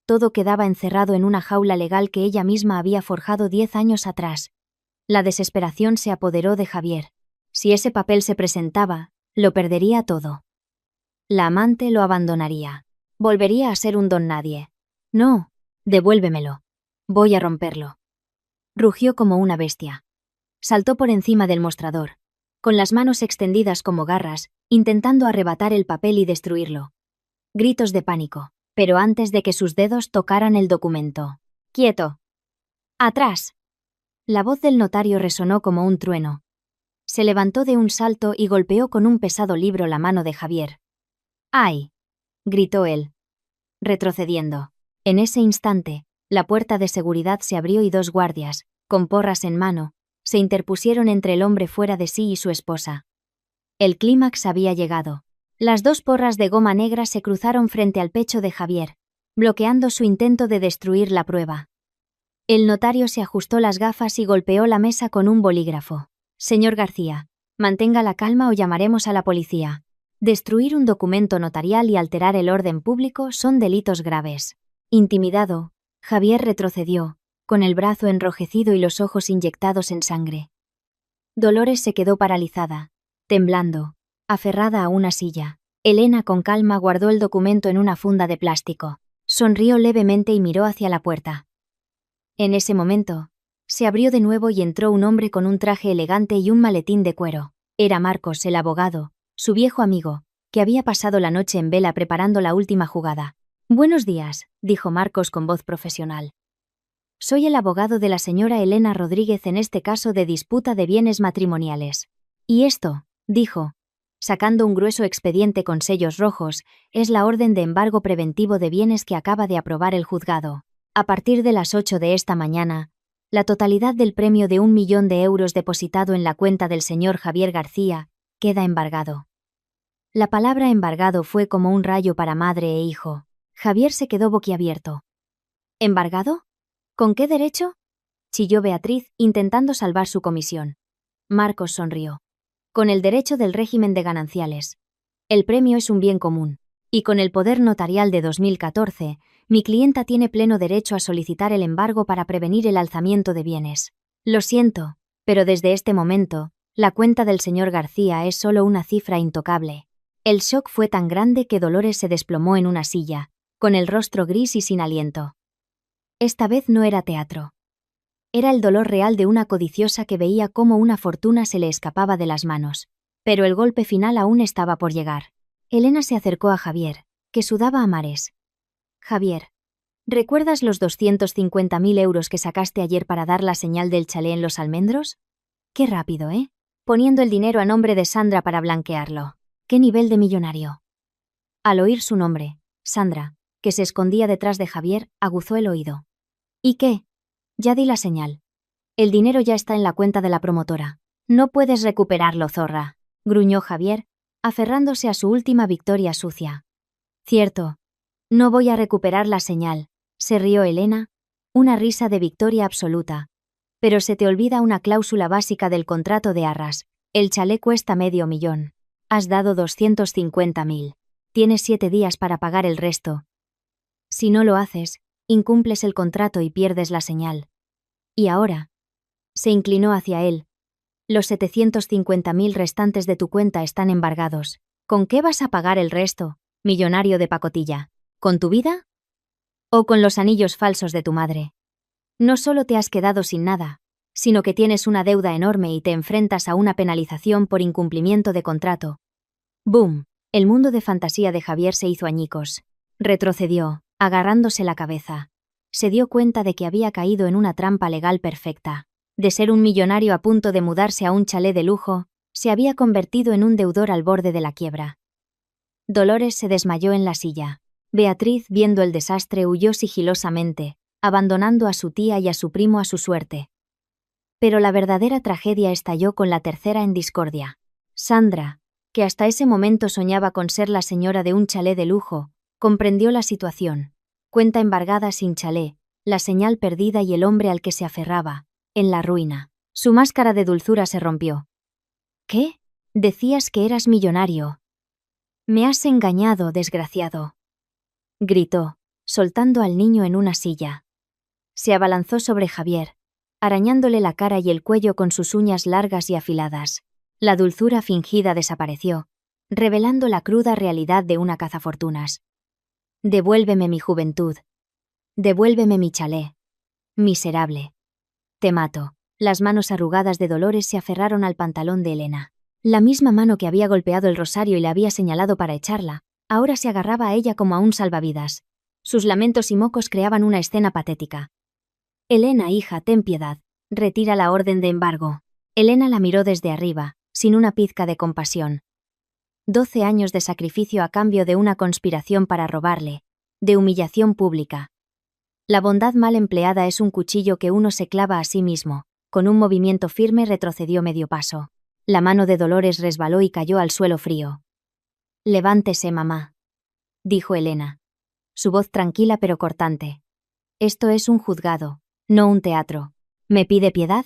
Todo quedaba encerrado en una jaula legal que ella misma había forjado 10 años atrás. La desesperación se apoderó de Javier. Si ese papel se presentaba, lo perdería todo. La amante lo abandonaría. Volvería a ser un don nadie. No, devuélvemelo. Voy a romperlo. Rugió como una bestia. Saltó por encima del mostrador, con las manos extendidas como garras, intentando arrebatar el papel y destruirlo. Gritos de pánico, pero antes de que sus dedos tocaran el documento. ¡Quieto! ¡Atrás! La voz del notario resonó como un trueno. Se levantó de un salto y golpeó con un pesado libro la mano de Javier. ¡Ay! Gritó él, retrocediendo. En ese instante, la puerta de seguridad se abrió y 2 guardias, con porras en mano, se interpusieron entre el hombre fuera de sí y su esposa. El clímax había llegado. Las 2 porras de goma negra se cruzaron frente al pecho de Javier, bloqueando su intento de destruir la prueba. El notario se ajustó las gafas y golpeó la mesa con un bolígrafo. Señor García, mantenga la calma o llamaremos a la policía. Destruir un documento notarial y alterar el orden público son delitos graves. Intimidado, Javier retrocedió, con el brazo enrojecido y los ojos inyectados en sangre. Dolores se quedó paralizada, temblando, aferrada a una silla. Elena con calma guardó el documento en una funda de plástico. Sonrió levemente y miró hacia la puerta. En ese momento, se abrió de nuevo y entró un hombre con un traje elegante y un maletín de cuero. Era Marcos, el abogado, su viejo amigo, que había pasado la noche en vela preparando la última jugada. «Buenos días», dijo Marcos con voz profesional. «Soy el abogado de la señora Elena Rodríguez en este caso de disputa de bienes matrimoniales. Y esto», dijo, sacando un grueso expediente con sellos rojos, «es la orden de embargo preventivo de bienes que acaba de aprobar el juzgado. A partir de las 8 de esta mañana, la totalidad del premio de 1 millón de euros depositado en la cuenta del señor Javier García queda embargado». La palabra embargado fue como un rayo para madre e hijo. Javier se quedó boquiabierto. «¿Embargado? ¿Con qué derecho?», chilló Beatriz, intentando salvar su comisión. Marcos sonrió. «Con el derecho del régimen de gananciales. El premio es un bien común. Y con el poder notarial de 2014, mi clienta tiene pleno derecho a solicitar el embargo para prevenir el alzamiento de bienes. Lo siento, pero desde este momento, la cuenta del señor García es solo una cifra intocable». El shock fue tan grande que Dolores se desplomó en una silla, con el rostro gris y sin aliento. Esta vez no era teatro. Era el dolor real de una codiciosa que veía cómo una fortuna se le escapaba de las manos. Pero el golpe final aún estaba por llegar. Elena se acercó a Javier, que sudaba a mares. «Javier, ¿recuerdas los 250.000 euros que sacaste ayer para dar la señal del chalet en Los Almendros? Qué rápido, ¿eh? Poniendo el dinero a nombre de Sandra para blanquearlo. ¿Qué nivel de millonario?». Al oír su nombre, Sandra, que se escondía detrás de Javier, aguzó el oído. «¿Y qué? Ya di la señal. El dinero ya está en la cuenta de la promotora. No puedes recuperarlo, zorra», gruñó Javier, aferrándose a su última victoria sucia. «Cierto. No voy a recuperar la señal», se rió Elena, una risa de victoria absoluta. «Pero se te olvida una cláusula básica del contrato de arras. El chalet cuesta $500.000. Has dado 250.000. Tienes 7 días para pagar el resto. Si no lo haces, incumples el contrato y pierdes la señal. Y ahora», se inclinó hacia él, «los 750.000 restantes de tu cuenta están embargados. ¿Con qué vas a pagar el resto, millonario de pacotilla? ¿Con tu vida? ¿O con los anillos falsos de tu madre? No solo te has quedado sin nada, sino que tienes una deuda enorme y te enfrentas a una penalización por incumplimiento de contrato». ¡Boom! El mundo de fantasía de Javier se hizo añicos. Retrocedió, agarrándose la cabeza. Se dio cuenta de que había caído en una trampa legal perfecta. De ser un millonario a punto de mudarse a un chalet de lujo, se había convertido en un deudor al borde de la quiebra. Dolores se desmayó en la silla. Beatriz, viendo el desastre, huyó sigilosamente, abandonando a su tía y a su primo a su suerte. Pero la verdadera tragedia estalló con la tercera en discordia. Sandra, que hasta ese momento soñaba con ser la señora de un chalet de lujo, comprendió la situación. Cuenta embargada sin chalet, la señal perdida y el hombre al que se aferraba, en la ruina. Su máscara de dulzura se rompió. «¿Qué? Decías que eras millonario. Me has engañado, desgraciado», gritó, soltando al niño en una silla. Se abalanzó sobre Javier, arañándole la cara y el cuello con sus uñas largas y afiladas. La dulzura fingida desapareció, revelando la cruda realidad de una cazafortunas. «Devuélveme mi juventud. Devuélveme mi chalet. Miserable. Te mato». Las manos arrugadas de Dolores se aferraron al pantalón de Elena. La misma mano que había golpeado el rosario y la había señalado para echarla, ahora se agarraba a ella como a un salvavidas. Sus lamentos y mocos creaban una escena patética. «Elena, hija, ten piedad. Retira la orden de embargo». Elena la miró desde arriba, sin una pizca de compasión. 12 años de sacrificio a cambio de una conspiración para robarle, de humillación pública. La bondad mal empleada es un cuchillo que uno se clava a sí mismo. Con un movimiento firme retrocedió medio paso. La mano de Dolores resbaló y cayó al suelo frío. «Levántese, mamá», dijo Elena. Su voz tranquila pero cortante. «Esto es un juzgado, no un teatro. ¿Me pide piedad?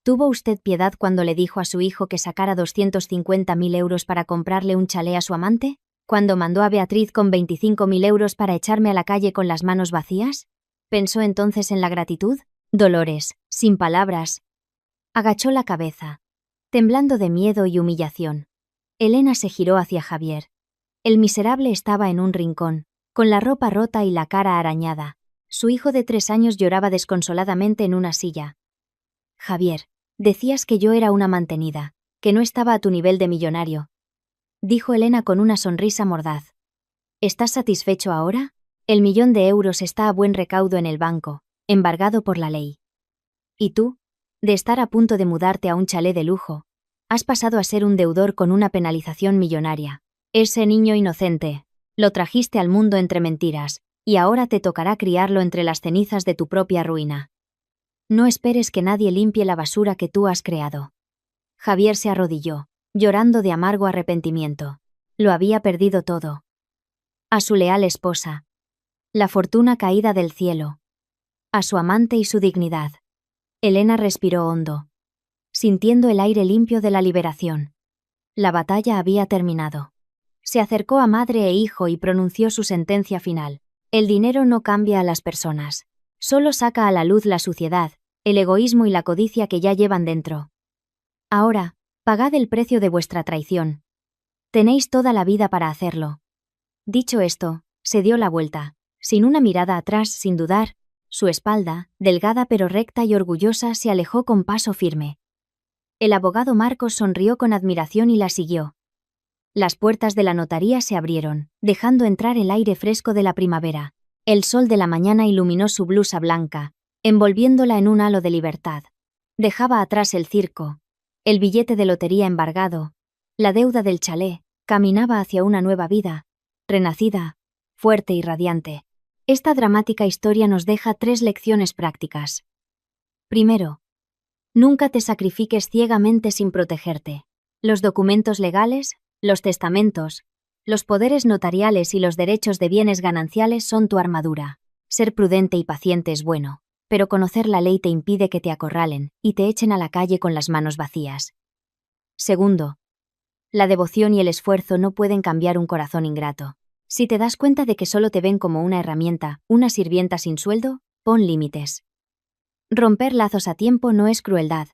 ¿Tuvo usted piedad cuando le dijo a su hijo que sacara 250.000 euros para comprarle un chalet a su amante? ¿Cuando mandó a Beatriz con 25.000 euros para echarme a la calle con las manos vacías? ¿Pensó entonces en la gratitud?» Dolores, sin palabras, agachó la cabeza, temblando de miedo y humillación. Elena se giró hacia Javier. El miserable estaba en un rincón, con la ropa rota y la cara arañada. Su hijo de 3 años lloraba desconsoladamente en una silla. Javier, decías que yo era una mantenida, que no estaba a tu nivel de millonario, dijo Elena con una sonrisa mordaz. ¿Estás satisfecho ahora? El 1.000.000 de euros está a buen recaudo en el banco, embargado por la ley. ¿Y tú? De estar a punto de mudarte a un chalet de lujo, has pasado a ser un deudor con una penalización millonaria. Ese niño inocente, lo trajiste al mundo entre mentiras, y ahora te tocará criarlo entre las cenizas de tu propia ruina. No esperes que nadie limpie la basura que tú has creado. Javier se arrodilló, llorando de amargo arrepentimiento. Lo había perdido todo. A su leal esposa. La fortuna caída del cielo. A su amante y su dignidad. Elena respiró hondo, sintiendo el aire limpio de la liberación. La batalla había terminado. Se acercó a madre e hijo y pronunció su sentencia final. El dinero no cambia a las personas. Solo saca a la luz la suciedad, el egoísmo y la codicia que ya llevan dentro. Ahora, pagad el precio de vuestra traición. Tenéis toda la vida para hacerlo. Dicho esto, se dio la vuelta, sin una mirada atrás, sin dudar. Su espalda, delgada pero recta y orgullosa, se alejó con paso firme. El abogado Marcos sonrió con admiración y la siguió. Las puertas de la notaría se abrieron, dejando entrar el aire fresco de la primavera. El sol de la mañana iluminó su blusa blanca, envolviéndola en un halo de libertad. Dejaba atrás el circo, el billete de lotería embargado, la deuda del chalet, caminaba hacia una nueva vida, renacida, fuerte y radiante. Esta dramática historia nos deja 3 lecciones prácticas. Primero, nunca te sacrifiques ciegamente sin protegerte. Los documentos legales, los testamentos, los poderes notariales y los derechos de bienes gananciales son tu armadura. Ser prudente y paciente es bueno, pero conocer la ley te impide que te acorralen y te echen a la calle con las manos vacías. Segundo, la devoción y el esfuerzo no pueden cambiar un corazón ingrato. Si te das cuenta de que solo te ven como una herramienta, una sirvienta sin sueldo, pon límites. Romper lazos a tiempo no es crueldad.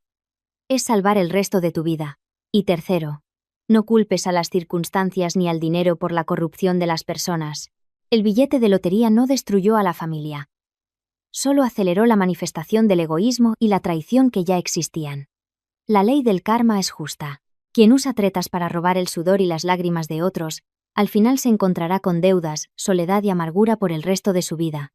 Es salvar el resto de tu vida. Y tercero, no culpes a las circunstancias ni al dinero por la corrupción de las personas. El billete de lotería no destruyó a la familia. Solo aceleró la manifestación del egoísmo y la traición que ya existían. La ley del karma es justa. Quien usa tretas para robar el sudor y las lágrimas de otros, al final se encontrará con deudas, soledad y amargura por el resto de su vida.